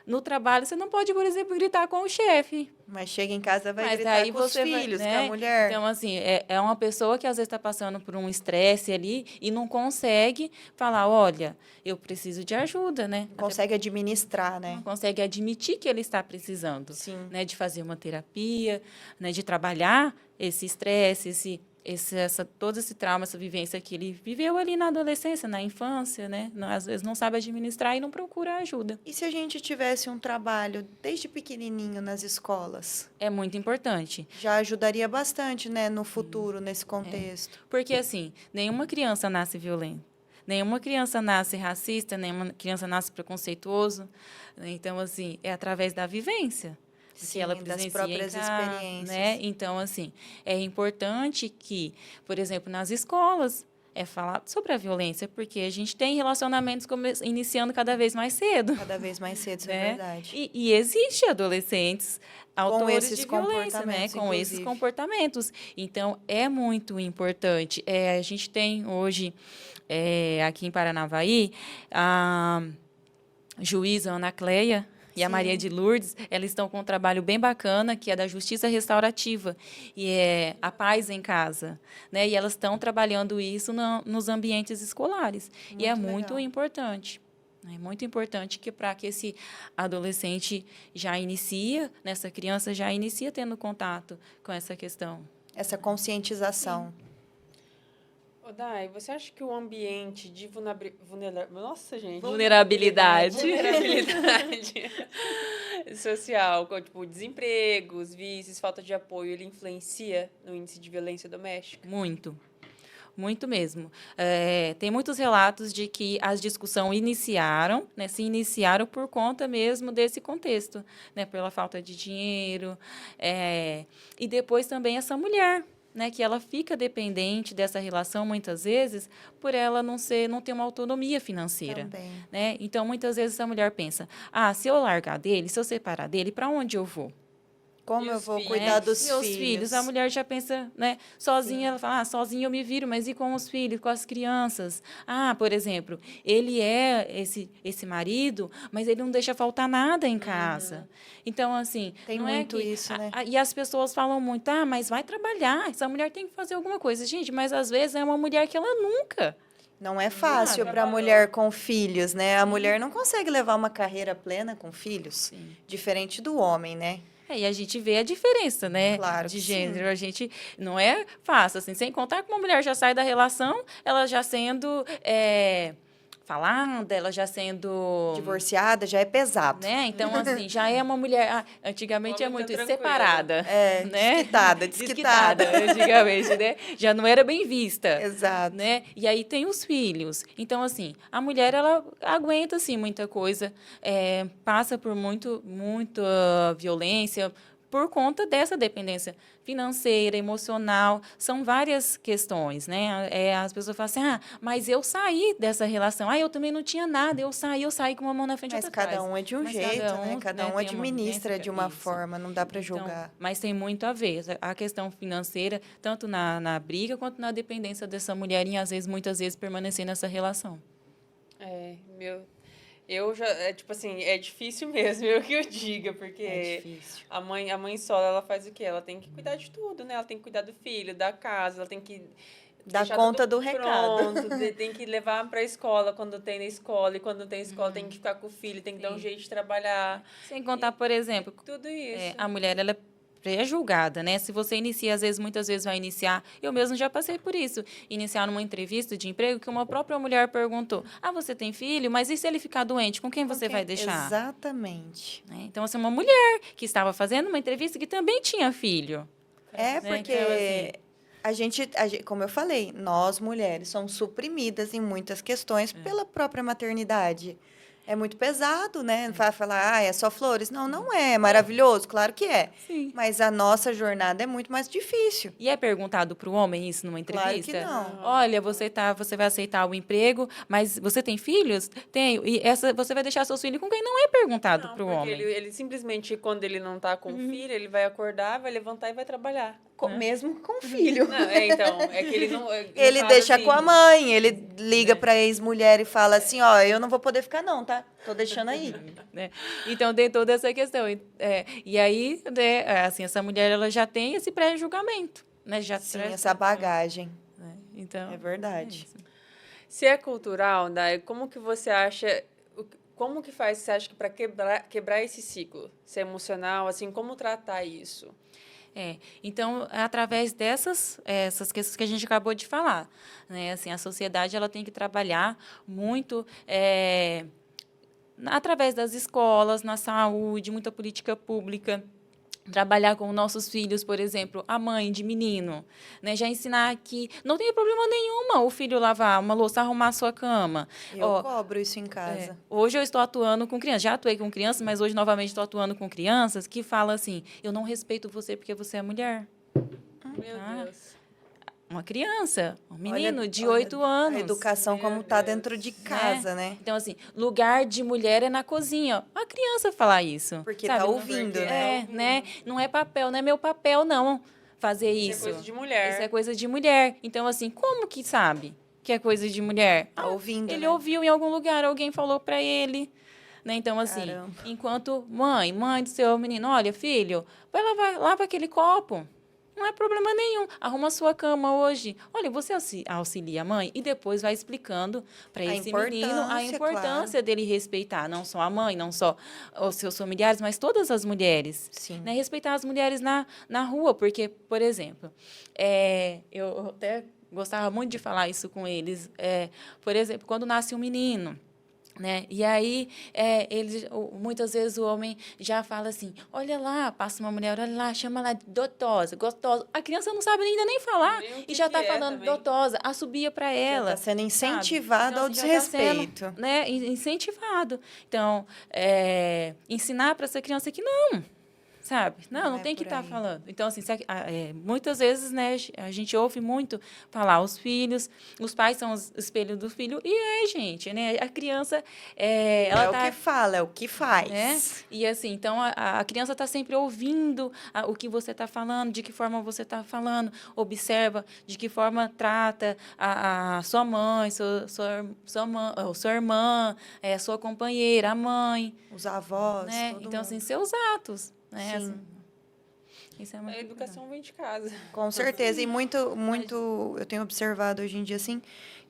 S3: no trabalho, você não pode, por exemplo, gritar com o chefe.
S2: Mas chega em casa, vai gritar com os filhos, com a mulher.
S3: Então, assim, é uma pessoa que às vezes está passando por um estresse ali e não consegue falar, olha, eu preciso de ajuda, né?
S2: Não consegue administrar, né?
S3: Não consegue admitir que ele está precisando.
S2: Sim.
S3: Né? De fazer uma terapia, né? De trabalhar esse estresse, todo esse trauma, essa vivência que ele viveu ali na adolescência, na infância, né? Às vezes não sabe administrar e não procura ajuda.
S2: E se a gente tivesse um trabalho desde pequenininho nas escolas?
S3: É muito importante.
S2: Já ajudaria bastante, né, no futuro, nesse contexto.
S3: Porque, assim, nenhuma criança nasce violenta. Nenhuma criança nasce racista, nenhuma criança nasce preconceituoso. Então, assim, é através da vivência.
S2: Sim,
S3: que ela
S2: das próprias experiências.
S3: Né? Então, assim, é importante que, por exemplo, nas escolas, falar sobre a violência, porque a gente tem relacionamentos iniciando cada vez mais cedo.
S2: Cada vez mais cedo, isso é verdade.
S3: E existe adolescentes autores
S2: esses
S3: de violência, né? Com esses comportamentos. Então, é muito importante. A gente tem hoje, aqui em Paranavaí, a juíza Ana Cleia, e a Maria de Lourdes, elas estão com um trabalho bem bacana, que é da Justiça Restaurativa, e é a Paz em Casa. Né? E elas estão trabalhando isso nos ambientes escolares.
S2: Muito
S3: e é
S2: legal.
S3: muito importante. É muito importante para que esse adolescente essa criança já inicia tendo contato com essa questão.
S2: Essa conscientização.
S1: Dai, você acha que o ambiente de
S3: vulnerabilidade
S1: social, como, tipo, desempregos, vícios, falta de apoio, ele influencia no índice de violência doméstica?
S3: Muito. Muito mesmo. Tem muitos relatos de que as discussões se iniciaram por conta mesmo desse contexto, né, pela falta de dinheiro. E depois também essa mulher, né, que ela fica dependente dessa relação, muitas vezes, por ela não ter uma autonomia financeira.
S2: Também.
S3: Né? Então, muitas vezes, essa mulher pensa, se eu largar dele, se eu separar dele, para onde eu vou?
S2: Como eu vou cuidar dos
S3: meus filhos? A mulher já pensa, né? Sozinha, sim. Ela fala, sozinha eu me viro, mas e com os filhos, com as crianças? Por exemplo, ele é esse marido, mas ele não deixa faltar nada em casa. Então, assim...
S2: Tem muito isso, né?
S3: E as pessoas falam muito, mas vai trabalhar, essa mulher tem que fazer alguma coisa. Gente, mas às vezes é uma mulher que ela nunca...
S2: Não é fácil para a mulher com filhos, né? A mulher não consegue levar uma carreira plena com filhos, sim. Diferente do homem, né?
S3: E a gente vê a diferença, né?
S2: Claro
S3: de gênero. Sim. A gente não é fácil, assim, sem contar que uma mulher já sai da relação, ela já sendo falada, ela já sendo...
S2: divorciada, já é pesado.
S3: Né? Então, assim, já é uma mulher... antigamente é muito separada.
S2: Né? Desquitada.
S3: Antigamente, né? Já não era bem vista.
S2: Exato.
S3: Né? E aí tem os filhos. Então, assim, a mulher, ela aguenta, assim, muita coisa, passa por muita violência, por conta dessa dependência financeira, emocional, são várias questões, né? As pessoas falam assim, mas eu saí dessa relação, eu também não tinha nada, eu saí com uma mão na frente e outra atrás.
S2: Mas cada um é de um jeito, né? Cada um administra de uma forma, não dá para julgar.
S3: Então, mas tem muito a ver, a questão financeira, tanto na briga, quanto na dependência dessa mulher em, muitas vezes, permanecer nessa relação.
S1: Eu já, tipo assim, é difícil mesmo, eu que eu diga, porque a mãe solo, ela faz o quê? Ela tem que cuidar de tudo, né? Ela tem que cuidar do filho, da casa, ela tem que
S2: Dá
S1: deixar
S2: conta
S1: tudo
S2: do recado.
S1: pronto, tem que levar para a escola quando tem na escola, e quando tem escola tem que ficar com o filho, tem que dar um
S3: Sim.
S1: jeito de trabalhar,
S3: Sem contar, por exemplo,
S1: tudo isso.
S3: a mulher, ela é pré-julgada, né? Se você inicia, às vezes, muitas vezes vai iniciar, eu mesmo já passei por isso, iniciar numa entrevista de emprego que uma própria mulher perguntou, você tem filho? Mas e se ele ficar doente, com quem você vai deixar?
S2: Exatamente.
S3: Né? Então, assim, uma mulher que estava fazendo uma entrevista que também tinha filho.
S2: É,
S3: Né?
S2: porque
S3: Então, assim,
S2: a gente, como eu falei, nós mulheres somos suprimidas em muitas questões pela própria maternidade. É muito pesado, né? Não vai falar, é só flores. Não, não é. É maravilhoso, claro que é.
S3: sim.
S2: Mas a nossa jornada é muito mais difícil.
S3: E é perguntado para o homem isso numa
S2: Claro
S3: entrevista?
S2: que não.
S3: Olha, você vai aceitar o emprego, mas você tem filhos? Tenho. E você vai deixar seus filhos com quem? Não é perguntado
S1: Não,
S3: para o
S1: porque
S3: homem.
S1: ele simplesmente, quando ele não tá com o filho, ele vai acordar, vai levantar e vai trabalhar.
S2: Mesmo com filho.
S1: Não, então, é que ele não... no
S2: Ele
S1: caso,
S2: deixa
S1: assim,
S2: com a mãe, ele liga pra ex-mulher e fala assim, ó, eu não vou poder ficar não, tá? Tô deixando aí.
S3: Né? Então, tem toda essa questão. E aí, né, assim, essa mulher ela já tem esse pré-julgamento. Né? Já
S2: Sim,
S3: traz-
S2: essa bagagem.
S3: né? Então,
S2: É verdade.
S3: isso.
S1: Se é cultural, Dai, como que você acha... Como que faz, você acha que para quebrar esse ciclo? Se é emocional, assim, como tratar isso?
S3: Então, é através essas questões que a gente acabou de falar, né? Assim, a sociedade ela tem que trabalhar muito através das escolas, na saúde, muita política pública, trabalhar com nossos filhos, por exemplo, a mãe de menino, né? Já ensinar que não tem problema nenhuma o filho lavar uma louça, arrumar a sua cama.
S2: Eu cobro isso em casa.
S3: Hoje eu estou atuando com crianças, já atuei com crianças, mas hoje novamente estou atuando com crianças que falam assim, eu não respeito você porque você é mulher.
S1: Meu Deus.
S3: Uma criança, um menino
S2: Olha-
S3: de
S2: olha
S3: 8 anos.
S2: A educação
S1: Meu
S2: como tá
S1: Deus.
S2: dentro de casa, né?
S3: Então, assim, lugar de mulher é na cozinha. A criança falar isso.
S2: Porque
S3: sabe?
S2: tá
S3: Não-
S2: ouvindo,
S1: porque
S2: né?
S3: né? Não é papel, não é meu papel, não, fazer
S1: Isso
S3: isso.
S1: é coisa de mulher.
S3: Isso é coisa de mulher. Então, assim, como que sabe que é coisa de mulher?
S2: Tá ouvindo,
S3: Ele
S2: né?
S3: ouviu em algum lugar, alguém falou para ele. Né? Então, assim,
S2: Caramba.
S3: enquanto mãe do seu menino, olha, filho, vai lava aquele copo. Não é problema nenhum. Arruma a sua cama hoje. Olha, você auxilia a mãe e depois vai explicando para esse menino a
S2: importância,
S3: importância dele respeitar não só a mãe, não só os seus familiares, mas todas as mulheres.
S2: Sim.
S3: Né? Respeitar as mulheres na rua, porque, por exemplo, eu até gostava muito de falar isso com eles. Por exemplo, quando nasce um menino, né? E aí, muitas vezes o homem já fala assim, olha lá, passa uma mulher, olha lá, chama ela de dotosa, gostosa. A criança não sabe ainda nem falar
S1: Nem o
S3: e
S1: que
S3: já
S1: que
S3: está
S1: é
S3: falando
S1: também.
S3: dotosa, assobia para ela.
S2: Está sendo
S3: sabe?
S2: incentivado
S3: Então,
S2: ao
S3: assim, já tá sendo,
S2: desrespeito.
S3: né, incentivado. Então, ensinar para essa criança que não, sabe? Não
S2: é
S3: tem que
S2: por
S3: estar
S2: aí.
S3: falando. Então, assim, muitas vezes, né, a gente ouve muito falar os filhos, os pais são os espelhos do filho, e gente, né? A criança, ela
S2: É o
S3: tá,
S2: que fala, é o que faz.
S3: né? E assim, então a criança está sempre ouvindo o que você está falando, de que forma você está falando, observa de que forma trata a sua mãe, sua irmã, sua companheira, a mãe,
S2: Os avós,
S3: né?
S2: todo
S3: Então,
S2: mundo.
S3: assim, seus atos, né?
S2: Sim.
S3: Assim, isso é muito
S1: A educação vem de casa.
S2: Com certeza. E muito, eu tenho observado hoje em dia, assim,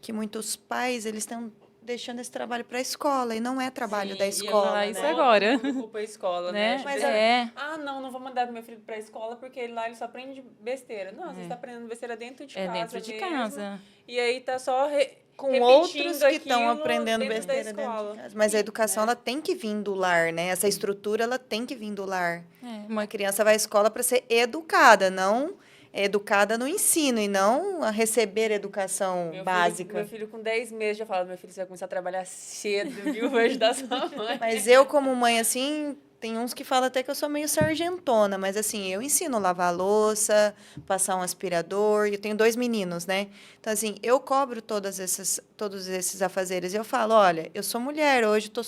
S2: que muitos pais, eles estão deixando esse trabalho para a escola, e não é trabalho
S1: Sim,
S2: da
S1: e
S2: escola,
S3: falar
S2: né?
S3: isso agora.
S1: Todo mundo culpa a escola,
S3: né?
S1: né?
S2: Mas
S1: Não vou mandar meu filho para a escola porque lá ele só aprende besteira. Não, você está aprendendo besteira dentro de casa
S3: dentro de
S1: mesmo,
S3: casa.
S1: E aí tá só
S2: Com
S1: repetindo
S2: outros que estão
S1: aquilo
S2: aprendendo
S1: dentro da
S2: besteira dentro
S1: escola.
S2: de casa. Mas a educação, ela tem que vir do lar, né? Essa estrutura, ela tem que vir do lar. Uma criança vai à escola para ser educada, não educada no ensino, e não a receber educação básica.
S1: Meu filho com 10 meses já fala, meu filho, você vai começar a trabalhar cedo, viu? Vai ajudar sua mãe.
S2: Mas eu, como mãe, assim, tem uns que falam até que eu sou meio sargentona, mas assim, eu ensino a lavar a louça, passar um aspirador, e eu tenho 2 meninos, né? Então, assim, eu cobro todos esses afazeres. Eu falo, olha, eu sou mulher, hoje tô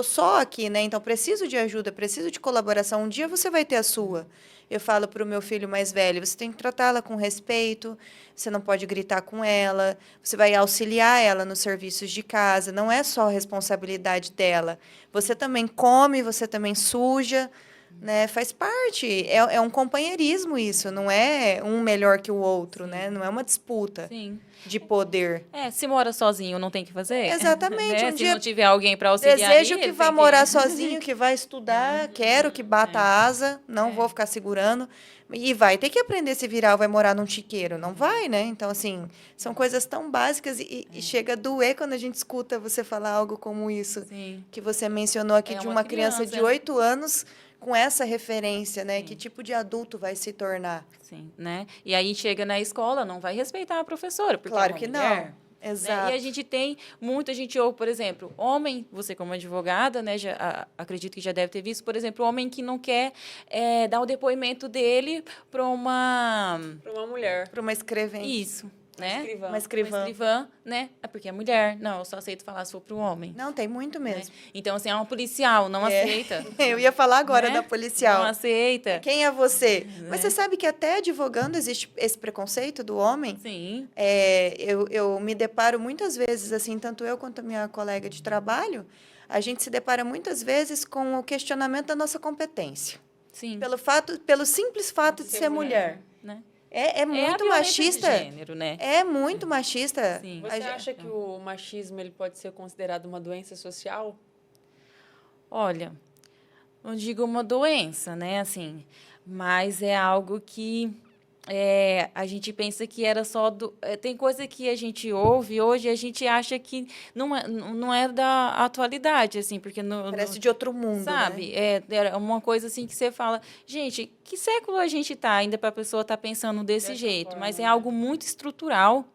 S2: só aqui, né? Então, preciso de ajuda, preciso de colaboração. Um dia você vai ter a sua. Eu falo para o meu filho mais velho, você tem que tratá-la com respeito, você não pode gritar com ela, você vai auxiliar ela nos serviços de casa, não é só responsabilidade dela. Você também come, você também suja, né? Faz parte. É um companheirismo isso, não é um melhor que o outro, né? Não é uma disputa
S3: Sim.
S2: de poder.
S3: Se mora sozinho, não tem que fazer?
S2: Exatamente.
S3: Né?
S2: Um
S3: Se
S2: dia
S3: não tiver alguém para auxiliar
S2: desejo
S3: ali,
S2: que
S3: ele
S2: vá
S3: tem
S2: morar sozinho, que vá estudar, quero que bata asa, não
S3: É.
S2: vou ficar segurando. E vai ter que aprender a se virar, ou vai morar num chiqueiro. Não vai, né? Então, assim, são coisas tão básicas e chega a doer quando a gente escuta você falar algo como isso.
S3: Sim.
S2: Que você mencionou aqui
S3: É
S2: de
S3: uma
S2: uma criança de
S3: criança.
S2: 8 anos com essa referência, né?
S3: Sim.
S2: Que tipo de adulto vai se tornar?
S3: Sim, né? E aí chega na escola, não vai respeitar a professora, porque
S2: Claro
S3: é uma
S2: que
S3: mulher.
S2: não. Exato.
S3: E a gente tem muita gente ouve, por exemplo, homem, você como advogada, né, acredito que já deve ter visto, por exemplo, homem que não quer dar o depoimento dele para uma
S1: mulher.
S2: Para uma escrevente.
S3: isso, né?
S1: Escrivã.
S2: Uma escrivã.
S3: Uma escrivã, né? É porque é mulher. Não, eu só aceito falar se for para o homem.
S2: Não, tem muito
S3: Né?
S2: mesmo.
S3: Então, assim, é um policial, não
S2: É.
S3: aceita.
S2: Eu ia falar agora
S3: Né?
S2: da policial.
S3: Não aceita.
S2: Quem é você?
S3: Né?
S2: Mas você sabe que até advogando existe esse preconceito do homem?
S3: Sim.
S2: Eu me deparo muitas vezes, assim, tanto eu quanto a minha colega de trabalho, a gente se depara muitas vezes com o questionamento da nossa competência.
S3: Sim.
S2: Pelo simples fato de ser mulher.
S3: Né?
S2: É
S3: a
S2: muito
S3: violência
S2: machista.
S3: de gênero, né?
S2: É muito machista.
S3: Sim.
S1: Você acha que o machismo ele pode ser considerado uma doença social?
S3: Olha, não digo uma doença, né? Assim, mas é algo que a gente pensa que era só tem coisa que a gente ouve hoje e a gente acha que não é da atualidade, assim, porque
S2: Parece de outro mundo,
S3: sabe?
S2: né?
S3: É uma coisa assim que você fala, gente, que século a gente está ainda para a pessoa estar pensando desse
S1: Dessa
S3: jeito?
S1: forma,
S3: Mas é
S1: né?
S3: algo muito estrutural.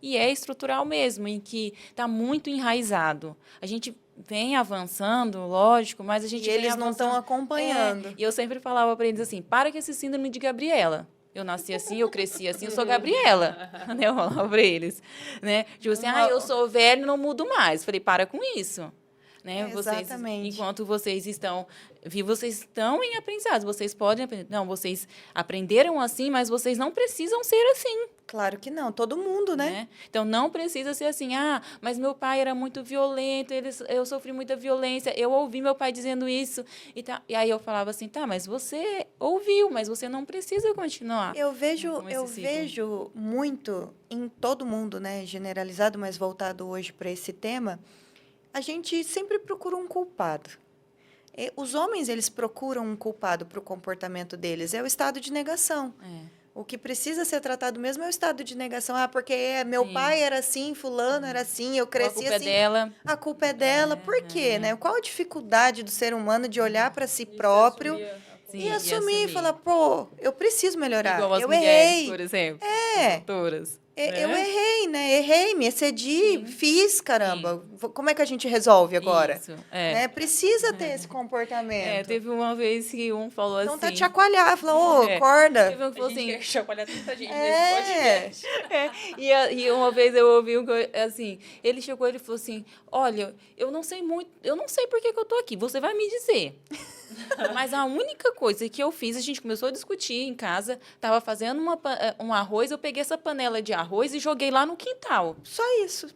S3: E é estrutural mesmo, em que está muito enraizado. A gente vem avançando, lógico, mas a gente
S2: E eles
S3: vem
S2: não estão
S3: avançando.
S2: acompanhando.
S3: E eu sempre falava para eles assim, para com esse síndrome de Gabriela. Eu nasci assim, eu cresci assim, eu sou Gabriela. Né? Eu falava para eles. Né? Tipo assim, eu sou velho e não mudo mais. Falei, para com isso. Né?
S2: Exatamente.
S3: Enquanto vocês estão vivos, vocês estão em aprendizado. Vocês podem aprender. Não, vocês aprenderam assim, mas vocês não precisam ser assim.
S2: Claro que não, todo mundo, né?
S3: Então, não precisa ser assim, mas meu pai era muito violento, eu sofri muita violência, eu ouvi meu pai dizendo isso. E aí eu falava assim, mas você ouviu, mas você não precisa continuar.
S2: Eu vejo
S3: ciclo.
S2: muito em todo mundo, né, generalizado, mas voltado hoje para esse tema, a gente sempre procura um culpado. Os homens, eles procuram um culpado para o comportamento deles, é o estado de negação. O que precisa ser tratado mesmo é o estado de negação. Porque meu pai era assim, fulano era assim, eu cresci
S3: A culpa
S2: assim.
S3: é dela.
S2: A culpa é dela. Por quê, né? Qual a dificuldade do ser humano de olhar para si próprio e assumir e falar, eu preciso melhorar.
S3: Igual as
S2: eu
S3: mulheres,
S2: errei.
S3: por exemplo.
S2: É.
S3: Doutoras.
S2: Eu errei, né? Errei, me excedi, fiz, caramba. Como é que a gente resolve agora?
S3: Isso,
S2: Né? Precisa ter esse comportamento.
S3: Teve uma vez que um falou
S2: Então
S3: assim...
S2: tá te chacoalhar, falou, acorda.
S3: Teve um que falou
S1: A gente
S3: assim...
S1: quer chacoalhar tanta gente nesse podcast.
S3: E uma vez eu ouvi assim, ele chegou e falou assim, olha, eu não sei por que eu tô aqui, você vai me dizer. Mas a única coisa que eu fiz, a gente começou a discutir em casa, tava fazendo um arroz, eu peguei essa panela de arroz e joguei lá no quintal.
S2: Só isso.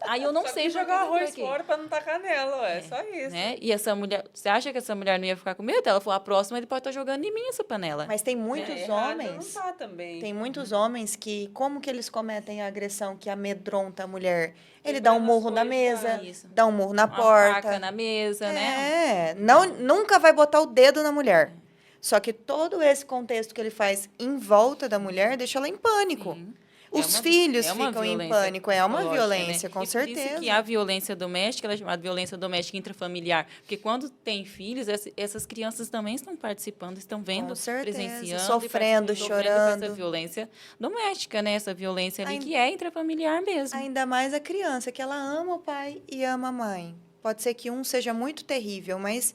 S3: Aí eu não
S1: Só
S3: sei
S1: que
S3: por
S1: jogar
S3: que eu tô
S1: arroz
S3: aqui.
S1: fora pra não tacar nela, ué. Só isso.
S3: Né? E essa mulher, você acha que essa mulher não ia ficar com medo? Ela falou, a próxima ele pode estar jogando em mim essa panela.
S2: Mas tem muitos
S1: Errado
S2: homens.
S1: não tá também.
S2: Tem muitos homens que, como que eles cometem a agressão que amedronta a mulher? Ele dá um murro na mesa,
S3: Isso.
S2: dá um murro na
S3: Uma
S2: porta.
S3: faca na mesa, né?
S2: Nunca vai botar o dedo na mulher. Só que todo esse contexto que ele faz em volta da mulher deixa ela em pânico.
S3: Sim.
S2: Os filhos
S3: uma
S2: ficam em
S3: violência
S2: pânico. É uma
S3: psicológica,
S2: violência,
S3: né?
S2: com
S3: E
S2: certeza.
S3: Por isso que a violência doméstica, ela é chamada violência doméstica intrafamiliar. Porque quando tem filhos, essas crianças também estão participando, estão vendo,
S2: Com certeza,
S3: presenciando,
S2: sofrendo,
S3: e
S2: chorando.
S3: com essa violência doméstica, né? Essa violência ali
S2: Ainda-
S3: que é intrafamiliar mesmo.
S2: Ainda mais a criança, que ela ama o pai e ama a mãe. Pode ser que um seja muito terrível, mas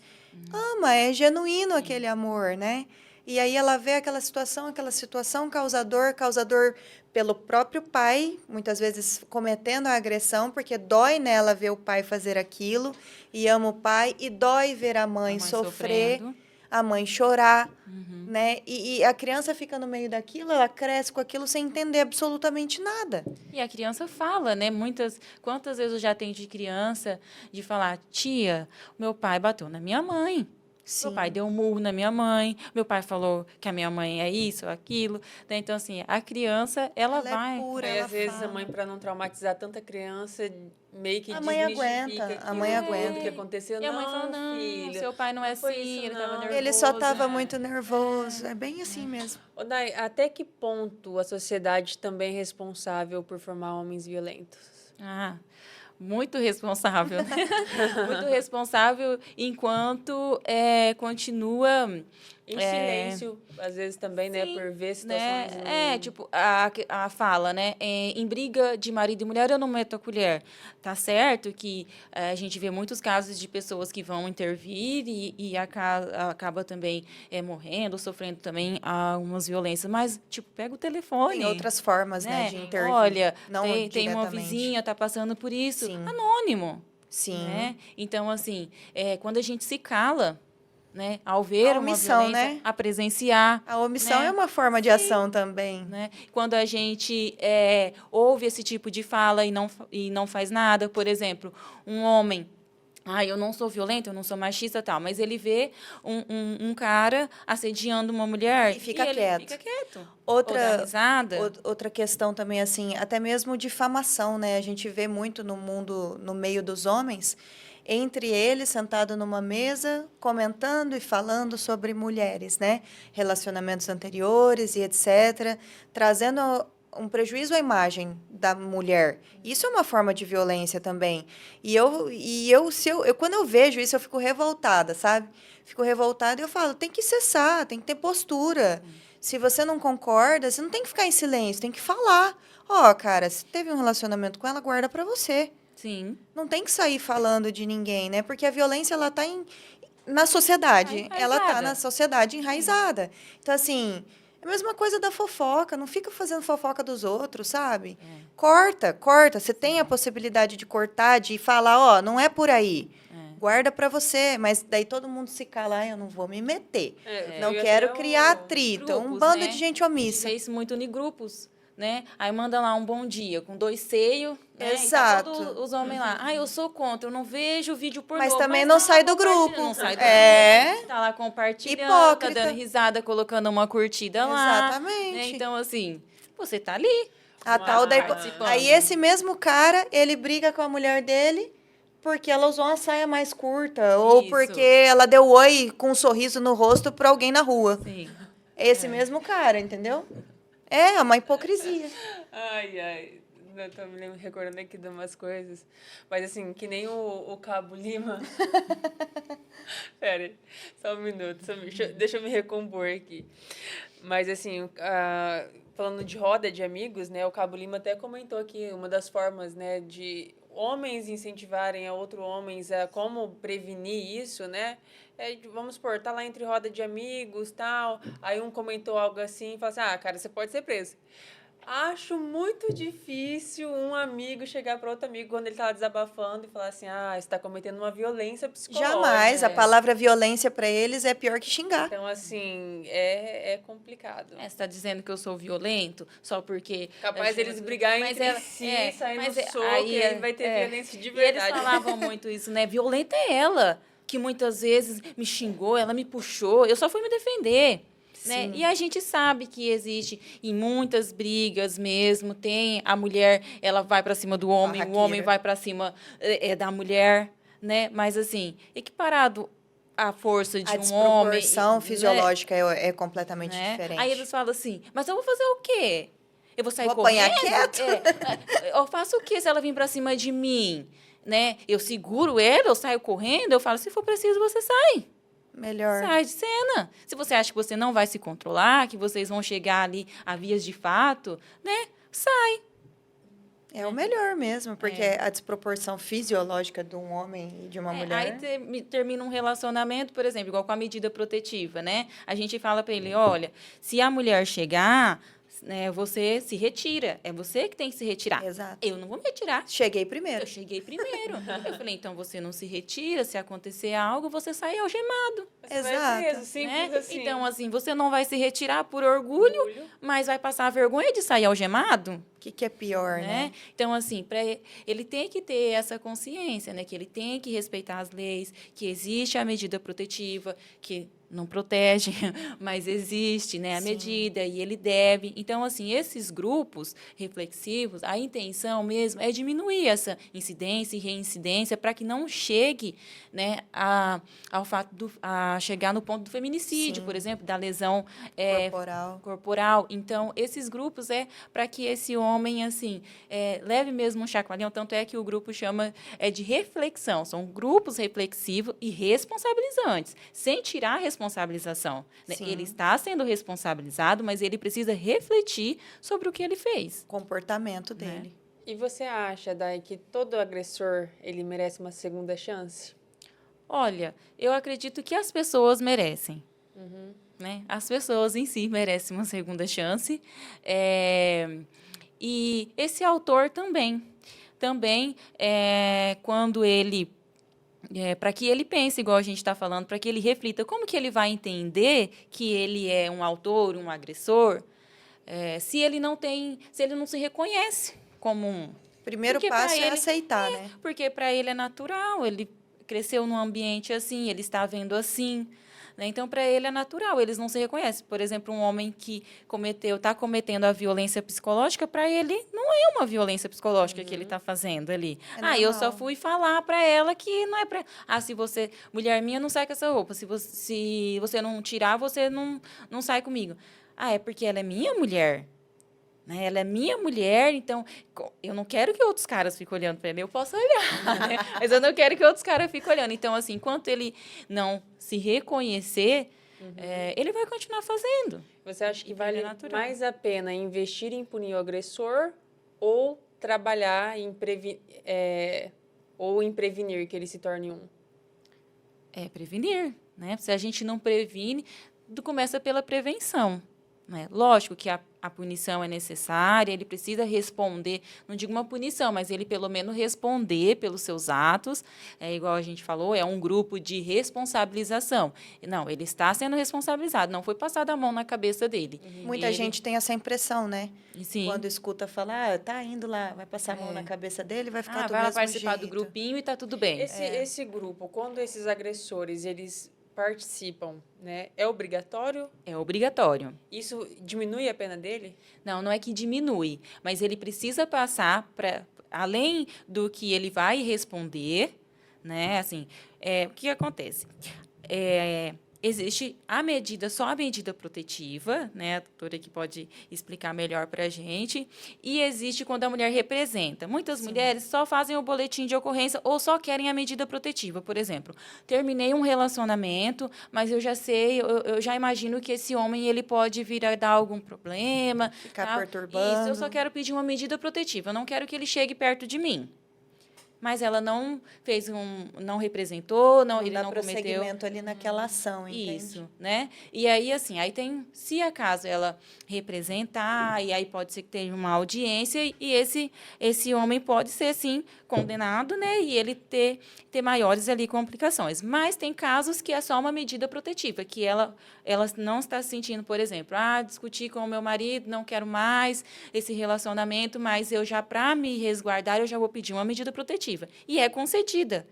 S2: ama, é genuíno aquele amor, né? E aí ela vê aquela situação causador pelo próprio pai, muitas vezes cometendo a agressão, porque dói nela ver o pai fazer aquilo, e ama o pai, e dói ver a mãe sofrer,
S3: sofrendo.
S2: a mãe chorar, né? E a criança fica no meio daquilo, ela cresce com aquilo sem entender absolutamente nada.
S3: E a criança fala, né? Quantas vezes eu já atendi criança de falar, tia, meu pai bateu na minha mãe.
S2: Sim.
S3: Meu pai deu um murro na minha mãe, meu pai falou que a minha mãe é isso, ou aquilo, né? Então, assim, a criança, ela
S2: Ela é
S3: vai...
S2: pura,
S1: Aí,
S2: ela
S1: às vezes, a
S2: fala.
S1: mãe, para não traumatizar tanta criança, meio que
S2: A mãe
S1: desmistifica
S2: aguenta, a
S1: aquilo
S2: mãe
S1: tudo que
S2: aguenta.
S1: aconteceu.
S3: E a mãe fala,
S1: Não,
S3: não,
S1: filho,
S3: seu pai não é
S1: não foi isso,
S3: assim, ele estava
S1: não.
S2: Ele só
S3: nervoso.
S2: estava muito nervoso. É bem assim mesmo.
S1: Ô, Nai, até que ponto a sociedade também é responsável por formar homens violentos?
S3: Ah, muito responsável, né? Muito responsável enquanto continua...
S1: Em
S3: é,
S1: silêncio, às vezes também, né,
S3: sim,
S1: por ver
S3: né?
S1: situações no...
S3: Tipo, a fala, né? Em briga de marido e mulher, eu não meto a colher. Tá certo que a gente vê muitos casos de pessoas que vão intervir e acaba também morrendo, sofrendo também algumas violências. Mas, tipo, pega o telefone.
S2: Tem outras formas, né,
S3: Né?
S2: de intervir.
S3: Olha,
S2: Não
S3: tem uma
S2: diretamente.
S3: vizinha, tá passando por isso.
S2: Sim.
S3: Anônimo.
S2: Sim.
S3: Né? Então, assim, quando a gente se cala, né, ao
S2: A
S3: ver uma
S2: omissão,
S3: violência,
S2: né?
S3: a presenciar,
S2: A omissão
S3: né?
S2: é uma forma de ação também.
S3: Né? Quando a gente ouve esse tipo de fala e não faz nada, por exemplo, um homem, eu não sou violento, eu não sou machista tal, mas ele vê um cara assediando uma mulher
S2: E fica
S3: ele
S2: quieto.
S3: fica quieto. Ou dá risada.
S2: Outra questão também, assim, até mesmo difamação, né? A gente vê muito no mundo, no meio dos homens, entre eles, sentado numa mesa, comentando e falando sobre mulheres, né? Relacionamentos anteriores e etc., trazendo um prejuízo à imagem da mulher. Isso é uma forma de violência também. Quando eu vejo isso, eu fico revoltada, sabe? Fico revoltada e eu falo, tem que cessar, tem que ter postura. Se você não concorda, você não tem que ficar em silêncio, tem que falar. Ó, cara, se teve um relacionamento com ela, guarda pra você.
S3: Sim.
S2: Não tem que sair falando de ninguém, né? Porque a violência, ela tá na sociedade. Ela tá
S3: Enraizada.
S2: na sociedade enraizada. Então, assim, é a mesma coisa da fofoca. Não fica fazendo fofoca dos outros, sabe? Corta, corta. Você tem a possibilidade de cortar, de falar, ó, não é por aí. Guarda pra você. Mas daí todo mundo se cala, eu não vou me meter. Não
S1: eu
S2: quero
S1: até
S2: criar atrito. Um
S3: Grupos,
S2: bando
S3: né?
S2: de gente
S3: A gente
S2: omissa.
S3: vê isso muito em grupos, né? Aí manda lá um bom dia com 2 seios, né?
S2: Exato.
S3: E tá todos os homens lá. Eu sou contra, eu não vejo vídeo pornô.
S2: Mas também
S3: mas
S2: não
S3: tá lá
S2: sai do
S3: compartilhando,
S2: grupo.
S3: Não sai do
S2: É.
S3: Tá lá compartilhando,
S2: Hipócrita.
S3: tá dando risada, colocando uma curtida lá.
S2: Exatamente.
S3: Né? Então, assim, você tá ali.
S2: A tal da
S3: participando.
S2: Aí esse mesmo cara, ele briga com a mulher dele porque ela usou uma saia mais curta ou
S3: Isso.
S2: porque ela deu oi com um sorriso no rosto para alguém na rua.
S3: Sim.
S2: Esse mesmo cara, entendeu? É uma hipocrisia.
S1: Ai, ai. Eu tô me recordando aqui de umas coisas. Mas assim, que nem o Cabo Lima. Pera aí, só um minuto. Deixa eu me recompor aqui. Mas assim, falando de roda de amigos, né? O Cabo Lima até comentou aqui uma das formas, né, de homens incentivarem a outros homens a como prevenir isso, né? Vamos supor, tá lá entre roda de amigos, tal. Aí um comentou algo assim e falou assim: cara, você pode ser preso. Acho muito difícil um amigo chegar para outro amigo quando ele tá desabafando e falar assim: você está cometendo uma violência psicológica.
S2: Jamais. A palavra violência para eles é pior que xingar.
S1: Então, assim, é complicado.
S3: Você está dizendo que eu sou violento só porque...
S1: Capaz deles brigarem entre si, sair no soco, e aí vai ter violência de verdade.
S3: E eles falavam muito isso, né? Violenta é ela, que muitas vezes me xingou, ela me puxou, eu só fui me defender. Né? E a gente sabe que existe em muitas brigas mesmo, tem a mulher, ela vai para cima do homem, o homem vai para cima da mulher, né? Mas assim, equiparado à força de um homem... A
S2: desproporção fisiológica é completamente diferente.
S3: Aí eles falam assim, mas eu vou fazer o quê? Eu vou sair
S2: vou
S3: correndo?
S2: Apanhar quieto?
S3: Eu faço o quê se ela vir para cima de mim? Né? Eu seguro ela, eu saio correndo, eu falo, se for preciso, você sai.
S2: Melhor.
S3: Sai de cena. Se você acha que você não vai se controlar, que vocês vão chegar ali a vias de fato, né? Sai.
S2: É o melhor mesmo, porque a desproporção fisiológica de um homem e de uma mulher...
S3: Aí termina um relacionamento, por exemplo, igual com a medida protetiva, né? A gente fala para ele, olha, se a mulher chegar, né, você se retira. É você que tem que se retirar.
S2: Exato.
S3: Eu não vou me retirar.
S2: Cheguei primeiro.
S3: Eu cheguei primeiro. Eu falei, então você não se retira, se acontecer algo, você sai algemado.
S1: Você vai
S2: Exato.
S1: preso, simples
S3: Né?
S1: assim.
S3: Então, assim, você não vai se retirar por orgulho, mas vai passar a vergonha de sair algemado.
S2: O que é pior, né?
S3: Então, assim, ele tem que ter essa consciência, né? Que ele tem que respeitar as leis, que existe a medida protetiva, que não protege, mas existe, né, a
S2: Sim.
S3: medida, e ele deve. Então, assim, esses grupos reflexivos, a intenção mesmo é diminuir essa incidência e reincidência para que não chegue, né, ao fato a chegar no ponto do feminicídio,
S2: Sim.
S3: por exemplo, da lesão corporal. Então, esses grupos é para que esse homem, assim, leve mesmo um chacoalhão, tanto é que o grupo chama de reflexão. São grupos reflexivos e responsabilizantes, sem tirar a responsabilização. Né? Ele está sendo responsabilizado, mas ele precisa refletir sobre o que ele fez.
S2: O comportamento dele.
S1: E você acha, Dai, que todo agressor ele merece uma segunda chance?
S3: Olha, eu acredito que as pessoas merecem. Né? As pessoas em si merecem uma segunda chance. E esse autor também. Também, quando ele... para que ele pense, igual a gente está falando, para que ele reflita como que ele vai entender que ele é um autor, um agressor, se ele não se reconhece como um.
S2: Primeiro passo é aceitar, né?
S3: Porque para ele é natural, ele cresceu num ambiente assim, ele está vendo assim. Né? Então, para ele é natural, eles não se reconhecem. Por exemplo, um homem que está cometendo a violência psicológica, para ele não é uma violência psicológica que ele está fazendo ali. Eu só fui falar para ela que não é para... se você... Mulher minha, não sai com essa roupa. Se você não tirar, você não sai comigo. É porque ela é minha mulher. Né? Ela é minha mulher, então eu não quero que outros caras fiquem olhando para ele. Eu posso olhar, né? Mas eu não quero que outros caras fiquem olhando. Então, assim, enquanto ele não se reconhecer, ele vai continuar fazendo.
S1: Você acha que vale mais a pena investir em punir o agressor ou trabalhar em prevenir que ele se torne um?
S3: Prevenir, né? Se a gente não previne, começa pela prevenção. Né? Lógico que a punição é necessária, ele precisa responder, não digo uma punição, mas ele pelo menos responder pelos seus atos, igual a gente falou, é um grupo de responsabilização. Não, ele está sendo responsabilizado, não foi passada a mão na cabeça dele.
S2: Muita gente tem essa impressão, né?
S3: Sim.
S2: Quando escuta falar, tá indo lá, vai passar a mão na cabeça dele, vai ficar do
S3: vai
S2: mesmo
S3: participar
S2: jeito.
S3: do grupinho e tá tudo bem.
S1: Esse grupo, quando esses agressores, eles participam, né? É obrigatório?
S3: É obrigatório.
S1: Isso diminui a pena dele?
S3: Não, não é que diminui, mas ele precisa passar além do que ele vai responder, né? Assim, o que acontece? Existe só a medida protetiva, né? A doutora aqui pode explicar melhor para a gente. E existe quando a mulher representa. Muitas mulheres só fazem o boletim de ocorrência ou só querem a medida protetiva. Por exemplo, terminei um relacionamento, mas eu já sei, eu já imagino que esse homem ele pode vir a dar algum problema.
S2: Ficar perturbando.
S3: Isso, eu só quero pedir uma medida protetiva. Eu não quero que ele chegue perto de mim. Mas ela não não representou, ele não cometeu
S2: prosseguimento ali naquela ação, entende?
S3: Isso, né? E aí, assim, se acaso ela representar, e aí pode ser que tenha uma audiência, e esse homem pode ser, sim, condenado, né? E ele ter maiores ali complicações. Mas tem casos que é só uma medida protetiva, que ela não está se sentindo, por exemplo, discuti com o meu marido, não quero mais esse relacionamento, mas para me resguardar, eu já vou pedir uma medida protetiva. E é concedida.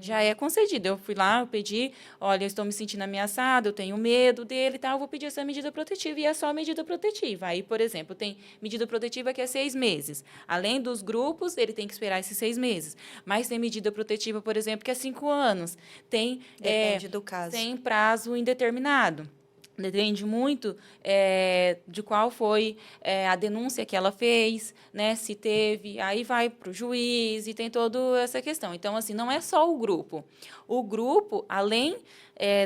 S3: Já é concedida. Eu fui lá, eu pedi, olha, eu estou me sentindo ameaçada, eu tenho medo dele e tal, eu vou pedir essa medida protetiva, e é só medida protetiva. Aí, por exemplo, tem medida protetiva que é 6 meses. Além dos grupos, ele tem que esperar esses 6 meses. Mas tem medida protetiva, por exemplo, que é 5 anos.
S2: Depende do caso.
S3: Tem prazo indeterminado. Depende muito de qual foi a denúncia que ela fez, né? Se teve, aí vai para o juiz e tem toda essa questão. Então, assim, não é só o grupo. O grupo, além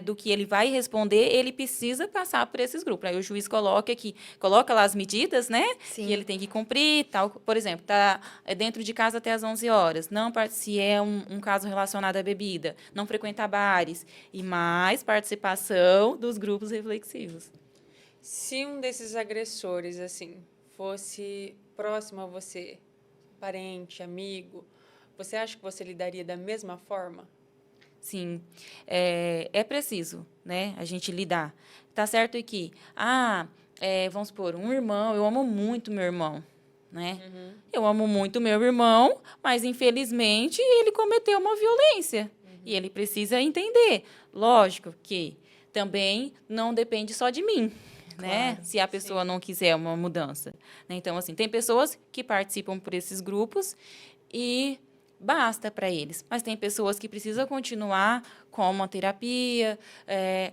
S3: do que ele vai responder, ele precisa passar por esses grupos. Aí o juiz coloca lá as medidas, né?
S2: Sim.
S3: Que ele tem que cumprir, tal. Por exemplo, está dentro de casa até às 11 horas. Se é um caso relacionado à bebida, não frequentar bares. E mais participação dos grupos reflexivos.
S1: Se um desses agressores, assim, fosse próximo a você, parente, amigo, você acha que você lidaria da mesma forma?
S3: Sim, é preciso, né, a gente lidar. Tá certo que, vamos supor, um irmão, eu amo muito meu irmão, né? Eu amo muito meu irmão, mas infelizmente ele cometeu uma violência e ele precisa entender. Lógico que também não depende só de mim, né?
S2: Claro,
S3: Se a pessoa
S1: sim.
S3: não quiser uma mudança, né? Então, assim, tem pessoas que participam por esses grupos e basta para eles. Mas tem pessoas que precisam continuar com uma terapia,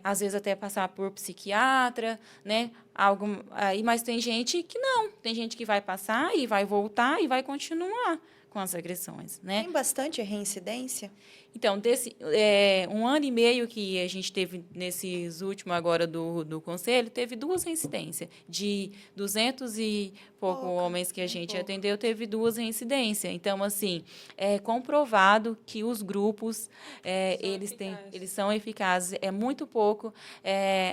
S3: às vezes até passar por psiquiatra, né? Algo aí, mas tem gente que não. Tem gente que vai passar e vai voltar e vai continuar com as agressões, né?
S2: Tem bastante reincidência?
S3: Então, um ano e meio que a gente teve nesses últimos agora do Conselho, teve 2 reincidências. De 200 e pouco
S2: Pouca,
S3: homens que a
S2: bem
S3: gente
S2: pouco.
S3: atendeu, teve 2 reincidências. Então, assim, é comprovado que os grupos,
S1: Eficazes.
S3: eles são eficazes. É muito pouco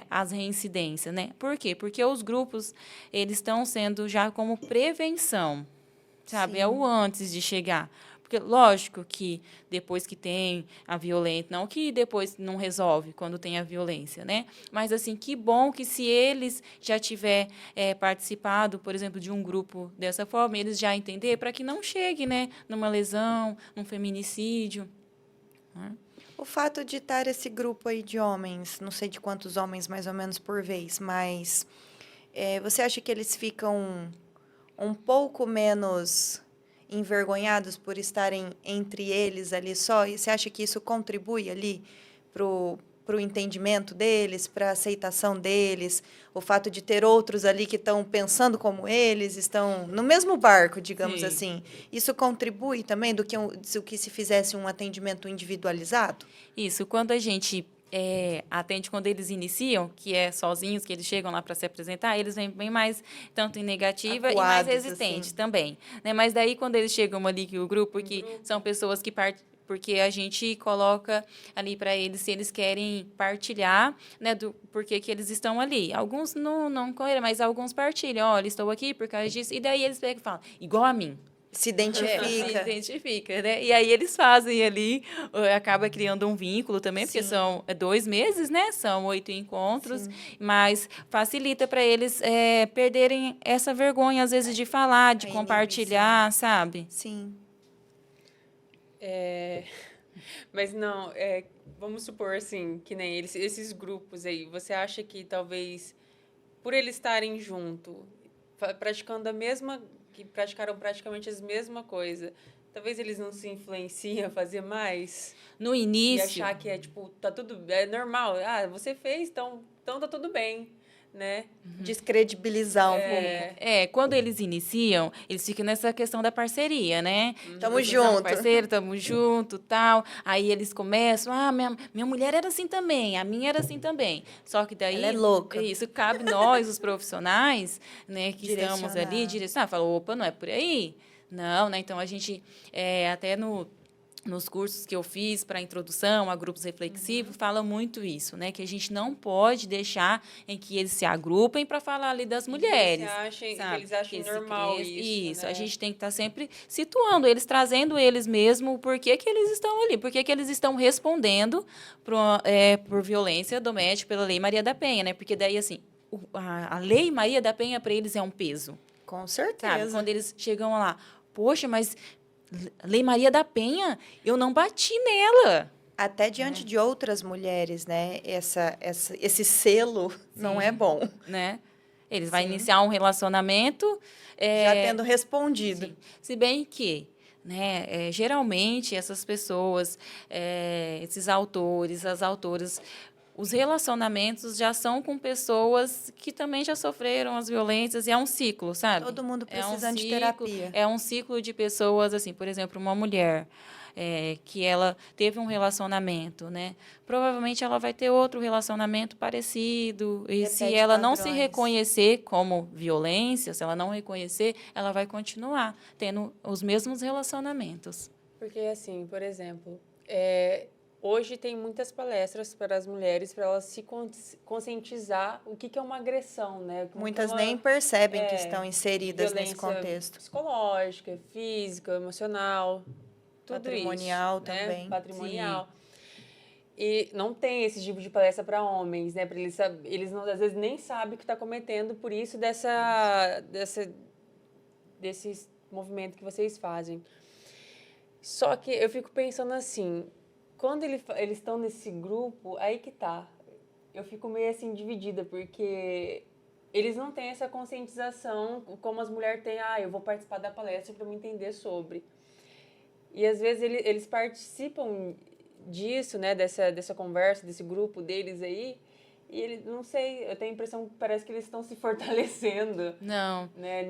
S3: as reincidências, né? Por quê? Porque os grupos, eles estão sendo já como prevenção, sabe? É
S2: Sim.
S3: o antes de chegar. Porque, lógico que depois que tem a violência, não que depois não resolve quando tem a violência, né? Mas, assim, que bom que se eles já tiver participado, por exemplo, de um grupo dessa forma, eles já entender para que não chegue, né, numa lesão, num feminicídio. Né?
S2: O fato de estar esse grupo aí de homens, não sei de quantos homens mais ou menos por vez, mas você acha que eles ficam um pouco menos envergonhados por estarem entre eles ali só? E você acha que isso contribui ali para o entendimento deles, para a aceitação deles? O fato de ter outros ali que estão pensando como eles, estão no mesmo barco, digamos
S3: Sim.
S2: assim. Isso contribui também do que se fizesse um atendimento individualizado?
S3: Isso, quando a gente atende quando eles iniciam, que é sozinhos, que eles chegam lá para se apresentar, eles vêm bem mais, tanto em negativa e mais
S2: Acuados,
S3: resistentes
S2: assim.
S3: também. Né? Mas daí, quando eles chegam ali, que o grupo,
S1: Um
S3: que
S1: grupo.
S3: são pessoas que porque a gente coloca ali para eles se eles querem partilhar, né, do porquê que eles estão ali. Alguns não correram, mas alguns partilham. Olha, estou aqui por causa disso. E daí eles pegam e falam, igual a mim.
S2: Se
S3: Se
S2: identifica.
S3: identifica, né? E aí eles fazem ali, acaba criando um vínculo também, porque
S2: Sim,
S3: são 2 meses, né? São 8 encontros,
S2: sim.
S3: mas facilita para eles perderem essa vergonha, às vezes, de falar, de
S2: A inibição.
S3: compartilhar, sabe?
S2: Sim.
S1: É, mas não, vamos supor assim, que nem eles, esses grupos aí, você acha que talvez por eles estarem junto, praticando a mesma, que praticaram praticamente as mesma coisa, talvez eles não se influenciem a fazer mais
S3: No
S1: e
S3: início,
S1: achar que é tipo, tá tudo, é normal, ah, você fez, então tá tudo bem, né?
S2: Descredibilizar um pouco.
S3: quando eles iniciam, eles ficam nessa questão da parceria, né? Tipo
S2: Tamo
S3: assim, somos
S2: junto.
S3: parceiros, estamos junto, tal. Aí eles começam, minha mulher era assim também, a minha era assim também. Só que
S2: Ela é
S3: daí,
S2: louca.
S3: isso cabe nós, os profissionais, né, que estamos ali,
S2: Direcionar.
S3: direcionar, falar, opa, não é por aí. Não, né? Então a gente, até nos cursos que eu fiz para introdução a grupos reflexivos, fala muito isso, né? Que a gente não pode deixar em que eles se agrupem para falar ali das mulheres,
S1: Que
S3: sabe?
S1: eles
S3: Que
S1: achem
S3: eles se
S1: normal
S3: cresçam.
S1: isso,
S3: Isso, a
S1: né?
S3: gente tem que estar sempre situando eles, trazendo eles mesmo, por que que eles estão ali, por que que eles estão respondendo por violência doméstica pela Lei Maria da Penha, né? Porque daí, assim, a Lei Maria da Penha para eles é um peso,
S2: Com
S3: sabe?
S2: certeza.
S3: Quando eles chegam lá, poxa, mas Lei Maria da Penha, eu não bati nela.
S2: Até diante de outras mulheres, né? Esse selo não é
S3: Sim,
S2: bom.
S3: né? Eles vão
S2: Sim.
S3: iniciar um relacionamento,
S2: Já tendo respondido.
S3: sim. Se bem que, né, geralmente essas pessoas, esses autores, as autoras, os relacionamentos já são com pessoas que também já sofreram as violências e é um ciclo, sabe?
S2: Todo mundo
S3: É um
S2: precisando de
S3: ciclo,
S2: terapia.
S3: é um ciclo de pessoas, assim, por exemplo, uma mulher que ela teve um relacionamento, né? Provavelmente ela vai ter outro relacionamento parecido e se
S2: Repete
S3: ela não se
S2: padrões.
S3: reconhecer como violência, se ela não reconhecer, ela vai continuar tendo os mesmos relacionamentos.
S1: Porque assim, por exemplo, hoje tem muitas palestras para as mulheres, para elas se conscientizar o que é uma agressão, né?
S2: Muitas nem percebem que
S1: é,
S2: estão inseridas nesse
S1: violência
S2: contexto.
S1: psicológica, física, emocional, tudo
S2: Patrimonial
S1: isso, né?
S2: também.
S1: Patrimonial. E não tem esse tipo de palestra para homens, né? Para eles não, às vezes nem sabem o que está cometendo, por isso desse movimento que vocês fazem. Só que eu fico pensando assim, quando eles estão nesse grupo, aí que tá. Eu fico meio assim dividida, porque eles não têm essa conscientização como as mulheres têm. Ah, eu vou participar da palestra para me entender sobre. E às vezes eles participam disso, né, dessa conversa, desse grupo deles aí, e eles, não sei, eu tenho a impressão que parece que eles estão se fortalecendo.
S3: Não.
S1: Né,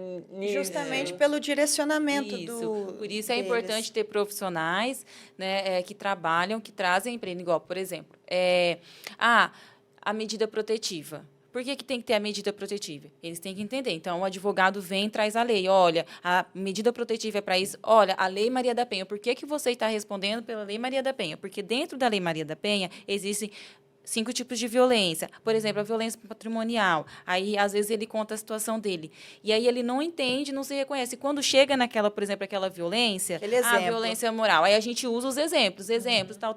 S2: Justamente pelo direcionamento
S3: Por isso é
S2: deles.
S3: importante ter profissionais, né, que trabalham, que trazem emprego. Igual, por exemplo, a medida protetiva. Por que tem que ter a medida protetiva? Eles têm que entender. Então, o advogado vem e traz a lei. Olha, a medida protetiva é para isso. Olha, a Lei Maria da Penha. Por que você está respondendo pela Lei Maria da Penha? Porque dentro da Lei Maria da Penha existem 5 tipos de violência. Por exemplo, a violência patrimonial. Aí, às vezes, ele conta a situação dele. E aí, ele não entende, não se reconhece. Quando chega naquela, por exemplo, aquela violência, a violência moral. Aí, a gente usa os exemplos, tal.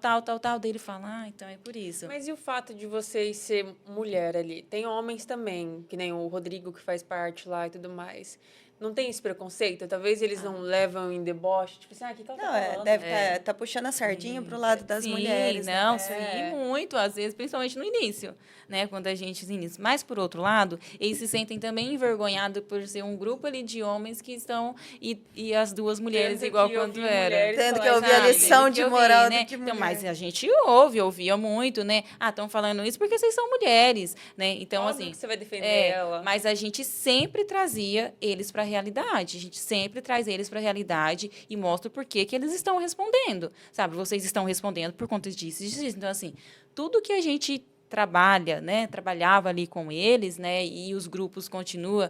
S3: Daí ele fala, então é por isso.
S1: Mas e o fato de vocês ser mulher ali? Tem homens também, que nem o Rodrigo, que faz parte lá e tudo mais. Não tem esse preconceito? Talvez eles não levam em deboche, tipo assim, que ela tá falando?
S2: Não, deve tá puxando a sardinha pro lado das mulheres.
S3: Não,
S2: né?
S3: sim, muito, às vezes, principalmente no início, né, quando a gente se inicia. Mas, por outro lado, eles se sentem também envergonhados por ser um grupo ali de homens que estão, e as duas mulheres,
S1: Tendo
S3: igual
S1: que
S3: quando
S1: ouvir
S3: era.
S1: mulheres
S2: Tendo que
S1: falar,
S2: ouvir a
S1: sabe?
S2: lição de moral
S3: né?
S2: de mulher.
S3: Então, mas a gente ouvia muito, né? Estão falando isso porque vocês são mulheres, né? Então,
S1: Óbvio
S3: assim...
S1: que você vai defender ela.
S3: Mas a gente sempre trazia eles para a realidade. A gente sempre traz eles para a realidade e mostra por que eles estão respondendo. Sabe, vocês estão respondendo por conta disso. Então, assim, tudo que a gente trabalha, né, trabalhava ali com eles, né, e os grupos continuam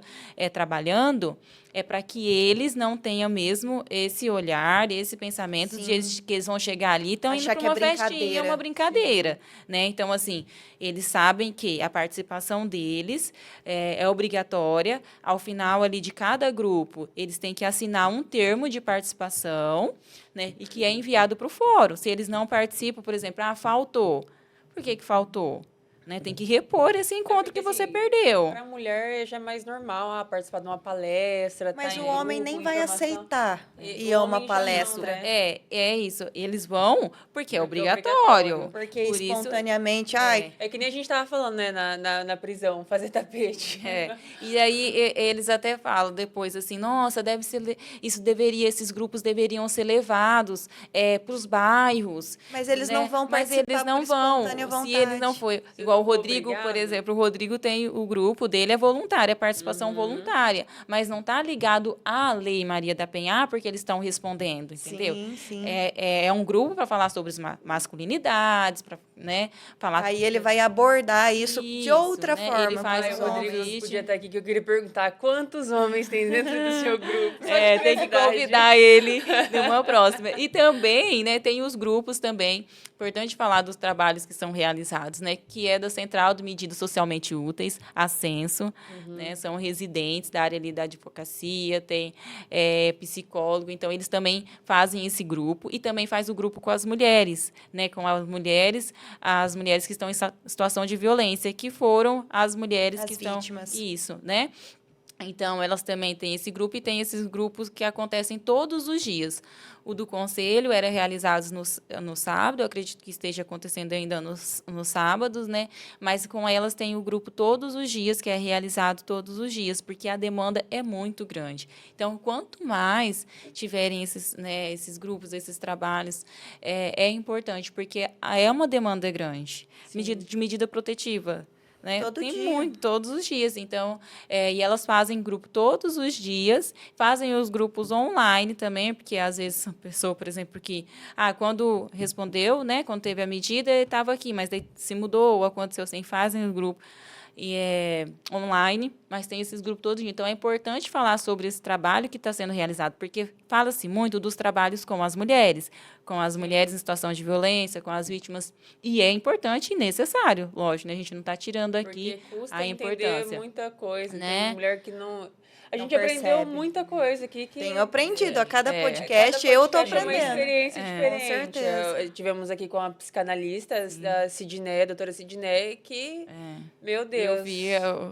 S3: trabalhando, é para que eles não tenham mesmo esse olhar, esse pensamento de que eles vão chegar ali e estão indo para uma festinha, uma brincadeira, né? Então, assim, eles sabem que a participação deles é obrigatória. Ao final ali de cada grupo, eles têm que assinar um termo de participação, né, e que é enviado para o fórum. Se eles não participam, por exemplo, faltou. Por que faltou? Né? Tem que repor esse encontro que você perdeu.
S1: Para a mulher já é mais normal participar de uma palestra.
S2: Mas
S1: tá
S2: o homem nem vai aceitar ir a uma palestra.
S1: Não, né?
S3: É isso. Eles vão porque é obrigatório.
S2: Porque
S3: Por
S2: espontaneamente...
S1: É que nem a gente estava falando, né, na prisão, fazer tapete.
S3: E aí eles até falam depois assim, nossa, esses grupos deveriam ser levados para os bairros.
S2: Mas eles não vão
S3: Mas
S2: participar
S3: eles não
S2: por
S3: vão.
S2: espontânea vontade.
S3: Se eles não forem... Igual o Rodrigo, por exemplo, o Rodrigo tem o grupo dele, é voluntário, é participação voluntária, mas não está ligado à Lei Maria da Penha, porque eles estão respondendo, entendeu?
S2: Sim.
S3: É um grupo para falar sobre as masculinidades, para, né, falar...
S2: Aí ele vai abordar isso de outra forma.
S3: Ele faz
S1: o Rodrigo podia estar aqui, que eu queria perguntar quantos homens tem dentro do seu grupo.
S3: Tem que convidar ele numa próxima. E também, né, tem os grupos também, importante falar dos trabalhos que são realizados, né, que é da Central de Medidas Socialmente Úteis, a Censo, né, são residentes da área ali da advocacia, tem psicólogo, então eles também fazem esse grupo e também faz o grupo com as mulheres, né, com as mulheres que estão em situação de violência, que foram as mulheres
S2: as
S3: que
S2: vítimas.
S3: estão... Isso, né? Então, elas também têm esse grupo e tem esses grupos que acontecem todos os dias. O do conselho era realizado no sábado, eu acredito que esteja acontecendo ainda nos sábados, né? Mas com elas tem o grupo todos os dias, que é realizado todos os dias, porque a demanda é muito grande. Então, quanto mais tiverem esses grupos, esses trabalhos, é importante, porque é uma demanda grande. Medida protetiva. Né? Todos os dias. Então, e elas fazem grupo todos os dias, fazem os grupos online também, porque às vezes a pessoa, por exemplo, que quando respondeu, né, quando teve a medida, ele estava aqui, mas daí se mudou ou aconteceu assim, fazem o grupo. online, mas tem esses grupos todos. Então, é importante falar sobre esse trabalho que está sendo realizado, porque fala-se muito dos trabalhos com as mulheres em situação de violência, com as vítimas, e é importante e necessário, lógico, né? A gente não está tirando aqui
S1: Porque custa
S3: a
S1: entender
S3: importância.
S1: muita coisa.
S3: Né?
S1: Tem mulher que não... A
S2: Não
S1: gente aprendeu
S2: percebe.
S1: muita coisa aqui.
S2: Tenho aprendido. A cada
S3: É.
S2: podcast
S1: Cada
S2: eu tô
S1: podcast é uma
S2: aprendendo.
S1: experiência diferente.
S2: Com certeza.
S1: Tivemos aqui com a psicanalista, da Sidney, a doutora Sidney, que, meu Deus,
S3: Eu vi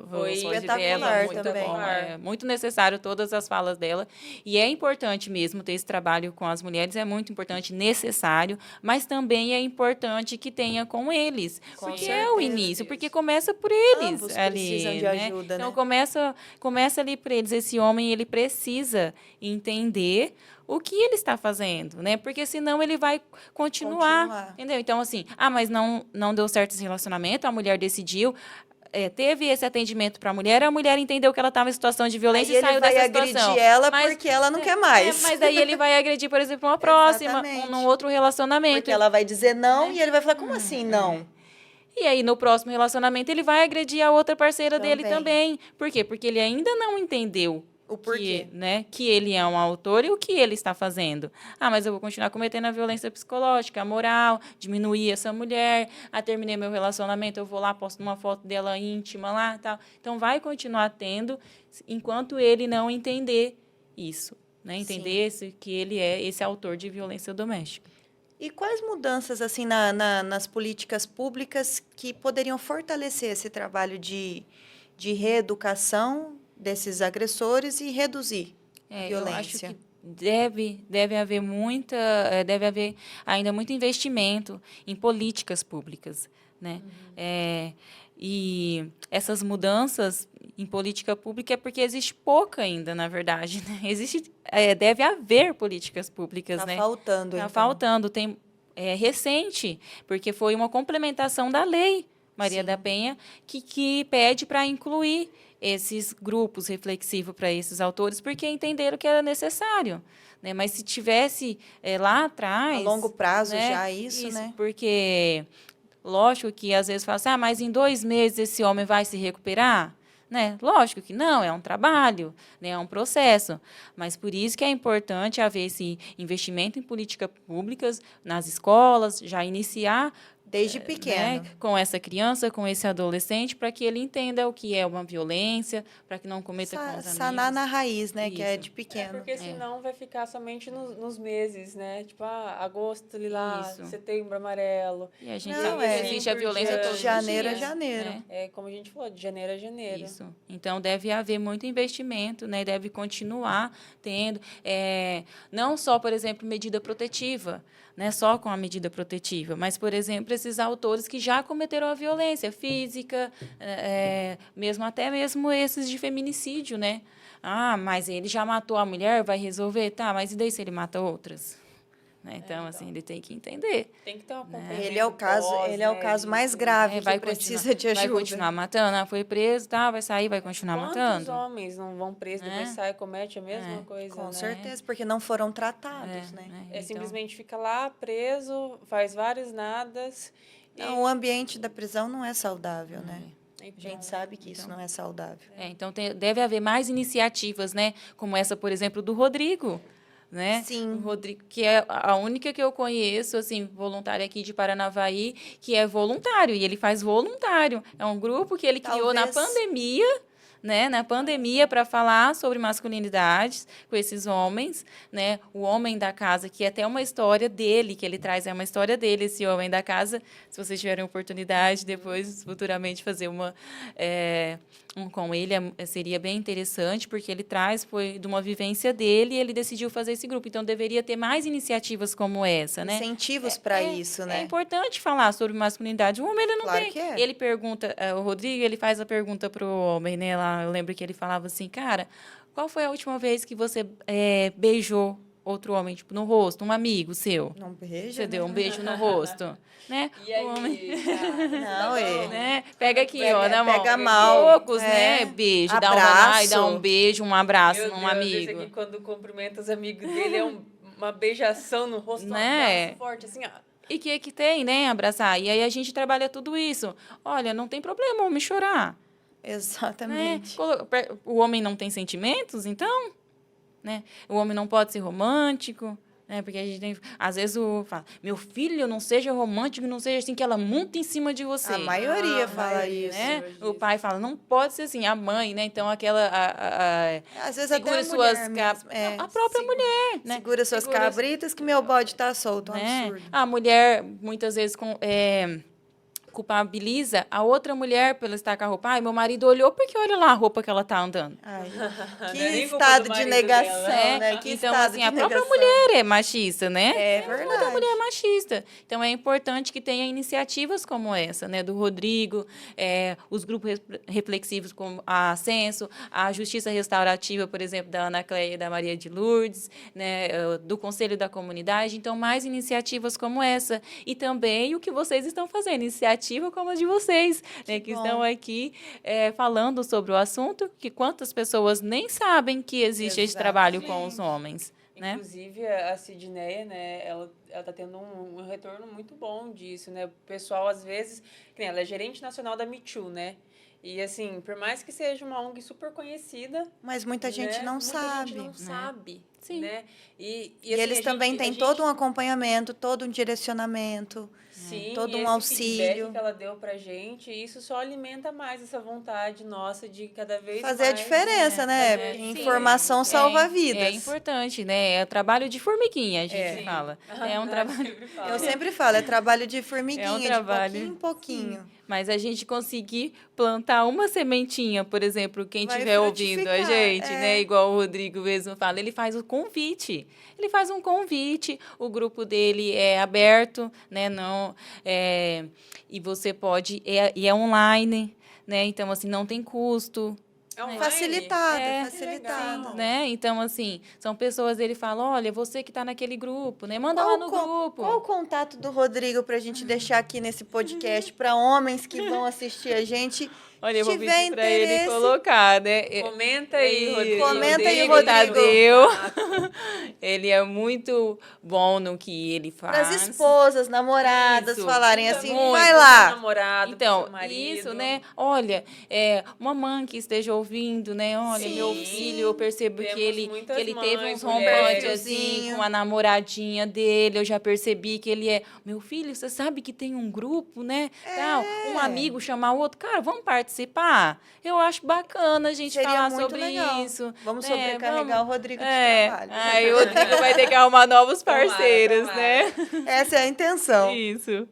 S1: foi
S3: os posts
S2: espetacular
S3: dela, muito
S2: também.
S3: bom, muito necessário todas as falas dela. E é importante mesmo ter esse trabalho com as mulheres, é muito importante, necessário, mas também é importante que tenha com eles,
S2: Com
S3: porque
S2: certeza.
S3: é o início, porque começa por eles
S2: Ambos
S3: ali,
S2: precisam de
S3: né?
S2: ajuda,
S3: Então
S2: né?
S3: começa ali por eles. Esse homem, ele precisa entender o que ele está fazendo, né? Porque senão ele vai continuar. Entendeu? Então, assim, mas não deu certo esse relacionamento, a mulher decidiu, teve esse atendimento para a mulher entendeu que ela estava em situação de violência
S2: Aí
S3: e saiu
S2: ele vai
S3: dessa
S2: agredir
S3: situação.
S2: ela porque ela não quer mais.
S3: Mas daí ele vai agredir, por exemplo, uma próxima,
S2: Exatamente.
S3: num outro relacionamento.
S2: Porque ela vai dizer não e ele vai falar, como assim não?
S3: E aí, no próximo relacionamento, ele vai agredir a outra parceira dele
S2: Também.
S3: também. Por quê? Porque ele ainda não entendeu
S2: O porquê.
S3: que ele é um autor e o que ele está fazendo. Mas eu vou continuar cometendo a violência psicológica, a moral, diminuir essa mulher. Terminei meu relacionamento, eu vou lá, posto uma foto dela íntima lá, tal. Então, vai continuar tendo enquanto ele não entender isso, né? Entender que ele é esse autor de violência doméstica.
S2: E quais mudanças, assim, nas políticas públicas que poderiam fortalecer esse trabalho de reeducação desses agressores e reduzir a violência?
S3: Eu acho que deve haver ainda muito investimento em políticas públicas, né? E essas mudanças em política pública é porque existe pouca ainda, na verdade, né? Deve haver políticas públicas, né?
S2: Está faltando,
S3: Está
S2: então.
S3: faltando. Recente, porque foi uma complementação da lei Maria da Penha, que pede para incluir esses grupos reflexivos para esses autores, porque entenderam que era necessário. Né? Mas se tivesse lá atrás...
S2: A longo prazo
S3: né?
S2: já isso, né?
S3: Porque, lógico que às vezes fala assim, mas em 2 meses esse homem vai se recuperar? Né? Lógico que não, é um trabalho, né? É um processo. Mas por isso que é importante haver esse investimento em políticas públicas nas escolas, já iniciar
S2: desde pequeno,
S3: com essa criança, com esse adolescente, para que ele entenda o que é uma violência, para que não cometa com os amigos.
S2: Sanar na raiz, né?
S3: Isso.
S2: Que é de pequeno.
S1: Porque senão vai ficar somente nos meses, né? Tipo, agosto, lilás, setembro, amarelo.
S3: E a gente
S2: Não,
S3: sabe que existe a violência todos os dias.
S2: Janeiro a janeiro.
S3: Né?
S1: É como a gente falou, de janeiro a janeiro.
S3: Isso. Então, deve haver muito investimento, né? Deve continuar tendo. Não só, por exemplo, medida protetiva, né? Só com a medida protetiva, mas, por exemplo, esses autores que já cometeram a violência física, até mesmo esses de feminicídio, né? Mas ele já matou a mulher, vai resolver? Tá, mas e daí se ele mata outras? Né? Então, assim, ele tem que entender.
S1: Tem que ter uma acompanhamento.
S2: Ele é o caso mais grave que precisa de ajuda.
S3: Vai continuar matando, foi preso, vai sair, vai continuar matando.
S1: Quantos homens não vão presos, depois sai, comete a mesma coisa,
S2: Com
S1: né?
S2: certeza, porque não foram tratados, né?
S1: Então, simplesmente fica lá preso, faz vários nadas.
S2: Não, o ambiente da prisão não é saudável, né?
S1: Então,
S2: a gente sabe que isso não é saudável.
S3: Então, deve haver mais iniciativas, né? Como essa, por exemplo, do Rodrigo. Né?
S2: Sim.
S3: O Rodrigo, que é a única que eu conheço, assim, voluntária aqui de Paranavaí, que é voluntário, e ele faz voluntário. É um grupo que ele criou na pandemia, né? Na pandemia, para falar sobre masculinidades com esses homens, né? O homem da casa, que é até uma história dele, que ele traz, é uma história dele, esse homem da casa. Se vocês tiverem oportunidade, depois, futuramente, fazer com ele, seria bem interessante, porque ele foi de uma vivência dele e ele decidiu fazer esse grupo. Então, deveria ter mais iniciativas como essa, né?
S2: Incentivos para isso, né?
S3: É importante falar sobre masculinidade. O homem, ele não tem.
S2: Que é.
S3: Ele pergunta, o Rodrigo, ele faz a pergunta para o homem, né? Lá, eu lembro que ele falava assim, cara, qual foi a última vez que você beijou outro homem, tipo, no rosto, um amigo seu?
S2: Não beija,
S3: você deu um beijo no rosto, né?
S1: E aí,
S3: o homem...
S2: Não,
S3: né? Pega aqui, ó, na mão.
S2: Pega mal.
S3: Poucos, né? Beijo, dá um beijo, um abraço num amigo.
S1: Esse aqui, quando cumprimenta os amigos dele, é uma beijação no rosto,
S3: né?
S1: Um abraço forte, assim, ó.
S3: E que tem, né? Abraçar. E aí a gente trabalha tudo isso. Olha, não tem problema o homem chorar.
S2: Exatamente.
S3: O homem não tem sentimentos, então, né? O homem não pode ser romântico, né? Porque a gente tem, às vezes fala, meu filho, não seja romântico, não seja assim que ela monta em cima de você.
S2: A maioria
S1: A
S2: fala
S1: maioria,
S2: isso.
S3: Né?
S1: hoje
S3: O pai fala, não pode ser assim, a mãe, né? Então
S2: Às vezes até
S3: segura
S2: a
S3: suas
S2: mulher mesmo.
S3: a própria mulher, né?
S2: Segura suas
S3: Segura-
S2: cabritas que meu bode tá solto, um
S3: né?
S2: absurdo.
S3: A mulher muitas vezes culpabiliza a outra mulher pela estar com a roupa. Ai, meu marido olhou porque olha lá a roupa que ela tá andando.
S2: Ai,
S1: Não é
S2: que
S1: nem culpa
S2: estado
S1: do
S2: de
S1: marido
S2: negação,
S1: dela,
S2: né? Que
S3: Então,
S2: estado
S3: assim,
S2: de
S3: a própria
S2: negação.
S3: mulher é machista, né?
S2: É
S3: A outra
S2: verdade.
S3: mulher é machista. Então, é importante que tenha iniciativas como essa, né? Do Rodrigo, os grupos reflexivos como a Censo, a Justiça Restaurativa, por exemplo, da Ana Cléia e da Maria de Lourdes, né? Do Conselho da Comunidade. Então, mais iniciativas como essa. E também o que vocês estão fazendo, iniciativa como a de vocês, né? Que
S2: bom.
S3: estão aqui falando sobre o assunto, que quantas pessoas nem sabem que existe esse trabalho com os homens, né?
S1: Inclusive, a Sidneia, né, ela tá tendo um retorno muito bom disso, né? O pessoal, às vezes, que nem ela é gerente nacional da Me Too, né? E, assim, por mais que seja uma ONG super conhecida...
S2: Mas muita gente
S1: né,
S2: não
S1: muita
S2: sabe.
S1: gente não sabe,
S3: Sim.
S1: né? E
S2: E
S1: assim,
S2: eles também têm todo um acompanhamento, todo um direcionamento,
S1: Sim,
S2: todo
S1: e
S2: um
S1: esse
S2: auxílio.
S1: feedback que ela deu pra gente, isso só alimenta mais essa vontade nossa de cada vez
S2: Fazer
S1: mais...
S2: a diferença, né?
S1: fazer-
S2: Porque
S1: sim.
S2: informação salva vidas.
S3: É importante, né? É trabalho de formiguinha, a gente
S1: Sim.
S3: fala.
S1: Ah,
S3: É um
S1: eu
S3: trabalho.
S1: sempre falo.
S2: Eu sempre falo, é trabalho de formiguinha,
S3: É um trabalho.
S2: de pouquinho em pouquinho.
S3: Mas a gente conseguir plantar uma sementinha, por exemplo, quem
S2: Vai
S3: estiver ouvindo a
S2: frutificar,
S3: gente,
S2: é.
S3: né? Igual o Rodrigo mesmo fala, ele faz o convite. Ele faz um convite, o grupo dele é aberto, né? Não, e você pode, e é online, né? Então, assim, não tem custo.
S1: É online?
S2: Facilitada,
S3: É,
S2: facilitada.
S1: legal.
S3: Né? Então, assim, são pessoas, ele fala, olha, você que está naquele grupo, né? Manda lá no grupo.
S2: Qual o contato do Rodrigo para a gente deixar aqui nesse podcast para homens que vão assistir a gente?
S3: Olha, eu vou
S2: tiver
S3: pedir para ele
S2: interesse,
S3: colocar, né?
S1: Comenta aí,
S3: Isso.
S1: Rodrigo.
S2: Comenta aí,
S3: Rodrigo
S2: Rodrigo.
S3: Tadeu. Ele é muito bom no que ele faz.
S2: para as esposas, namoradas
S3: Isso.
S2: falarem
S1: Então,
S2: assim,
S1: muito
S2: vai
S1: pro
S2: lá.
S1: seu namorado,
S3: Então,
S1: pro seu marido.
S3: isso, né? Olha, uma mãe que esteja ouvindo, né? Olha,
S2: Sim,
S3: meu
S2: sim.
S3: filho, eu percebo
S1: Temos
S3: que ele
S1: muitas
S3: teve
S1: mães,
S3: uns rompantes
S1: mulheres.
S3: assim com a namoradinha dele. Eu já percebi que ele é, meu filho, você sabe que tem um grupo, né? Tal, um amigo chamar o outro, cara, vamos participar? Eu acho bacana a gente
S2: Seria
S3: falar
S2: muito
S3: sobre
S2: legal.
S3: isso.
S2: Vamos
S3: né?
S2: sobrecarregar o Rodrigo de trabalho.
S3: Aí o Rodrigo vai ter que arrumar novos
S1: Tomara,
S3: parceiros,
S1: tomara.
S3: né?
S2: Essa é a intenção.
S3: Isso.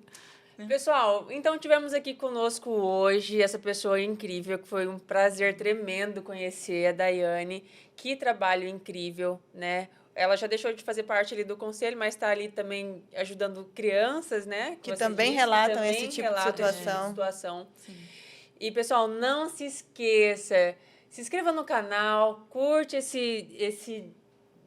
S1: Pessoal, então tivemos aqui conosco hoje essa pessoa incrível, que foi um prazer tremendo conhecer a Daiane. Que trabalho incrível, né? Ela já deixou de fazer parte ali do conselho, mas está ali também ajudando crianças, né?
S2: Que
S1: você
S2: também
S1: disse,
S2: relatam
S1: também
S2: esse tipo de
S1: relatam esse tipo de
S2: situação.
S1: situação. E, pessoal, não se esqueça, se inscreva no canal, curte esse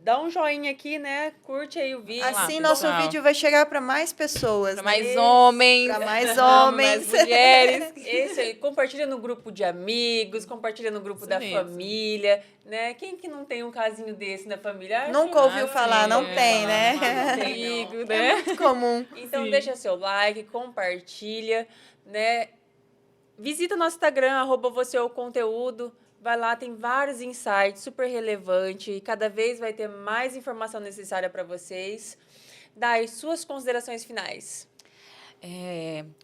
S1: dá um joinha aqui, né? Curte aí o vídeo.
S2: Assim,
S3: lá,
S2: nosso
S3: pessoal.
S2: vídeo vai chegar para mais pessoas.
S3: Para
S2: né?
S3: mais homens.
S2: Pra mais
S3: mais
S2: homens.
S3: mulheres.
S1: Esse aí, compartilha no grupo de amigos, compartilha no grupo
S3: Isso
S1: da
S3: mesmo.
S1: família, né? Quem que não tem um casinho desse na família? Acho
S2: Nunca ouviu
S1: que
S2: falar, não
S3: é,
S2: tem,
S1: não
S2: né?
S1: tem, não.
S3: Amigo,
S2: É
S3: né?
S2: muito comum.
S1: Então
S3: Sim.
S1: deixa seu like, compartilha, né? Visita nosso Instagram, @vocêoconteúdo. Vai lá, tem vários insights super relevantes e cada vez vai ter mais informação necessária para vocês. Dai, suas considerações finais.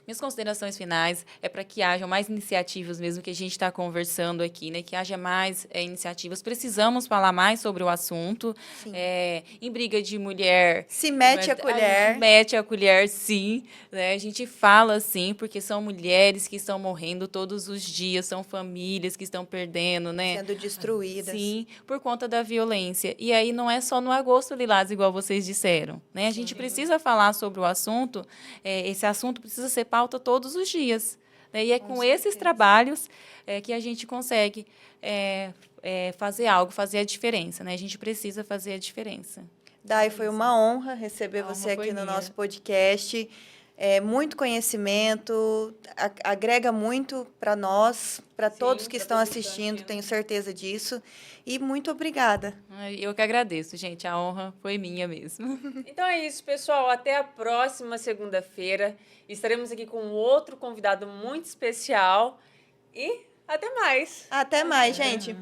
S3: Minhas considerações finais é para que hajam mais iniciativas mesmo que a gente está conversando aqui, né? Que haja mais iniciativas. Precisamos falar mais sobre o assunto.
S2: Sim.
S3: Em briga de mulher...
S2: Se mete a
S3: gente
S2: colher.
S3: mete a colher, sim. Né? A gente fala sim, porque são mulheres que estão morrendo todos os dias, são famílias que estão perdendo, né?
S2: Sendo destruídas.
S3: Sim, por conta da violência. E aí não é só no Agosto Lilás, igual vocês disseram. Né? A gente precisa falar sobre o assunto, esse assunto precisa ser pauta todos os dias. Né? E é com esses trabalhos que a gente consegue fazer algo, fazer a diferença. Né? A gente precisa fazer a diferença.
S2: Dai, foi uma honra receber
S3: A honra
S2: você aqui
S3: foi
S2: no
S3: minha.
S2: nosso podcast. Muito conhecimento, agrega muito para nós, para todos que
S1: pra
S2: estão
S1: todos que estão
S2: assistindo,
S1: assistindo.
S2: tenho certeza disso. E muito obrigada.
S3: Eu que agradeço, gente. A honra foi minha mesmo.
S1: Então é isso, pessoal. Até a próxima segunda-feira. Estaremos aqui com outro convidado muito especial. E Até mais.
S2: Até mais, gente.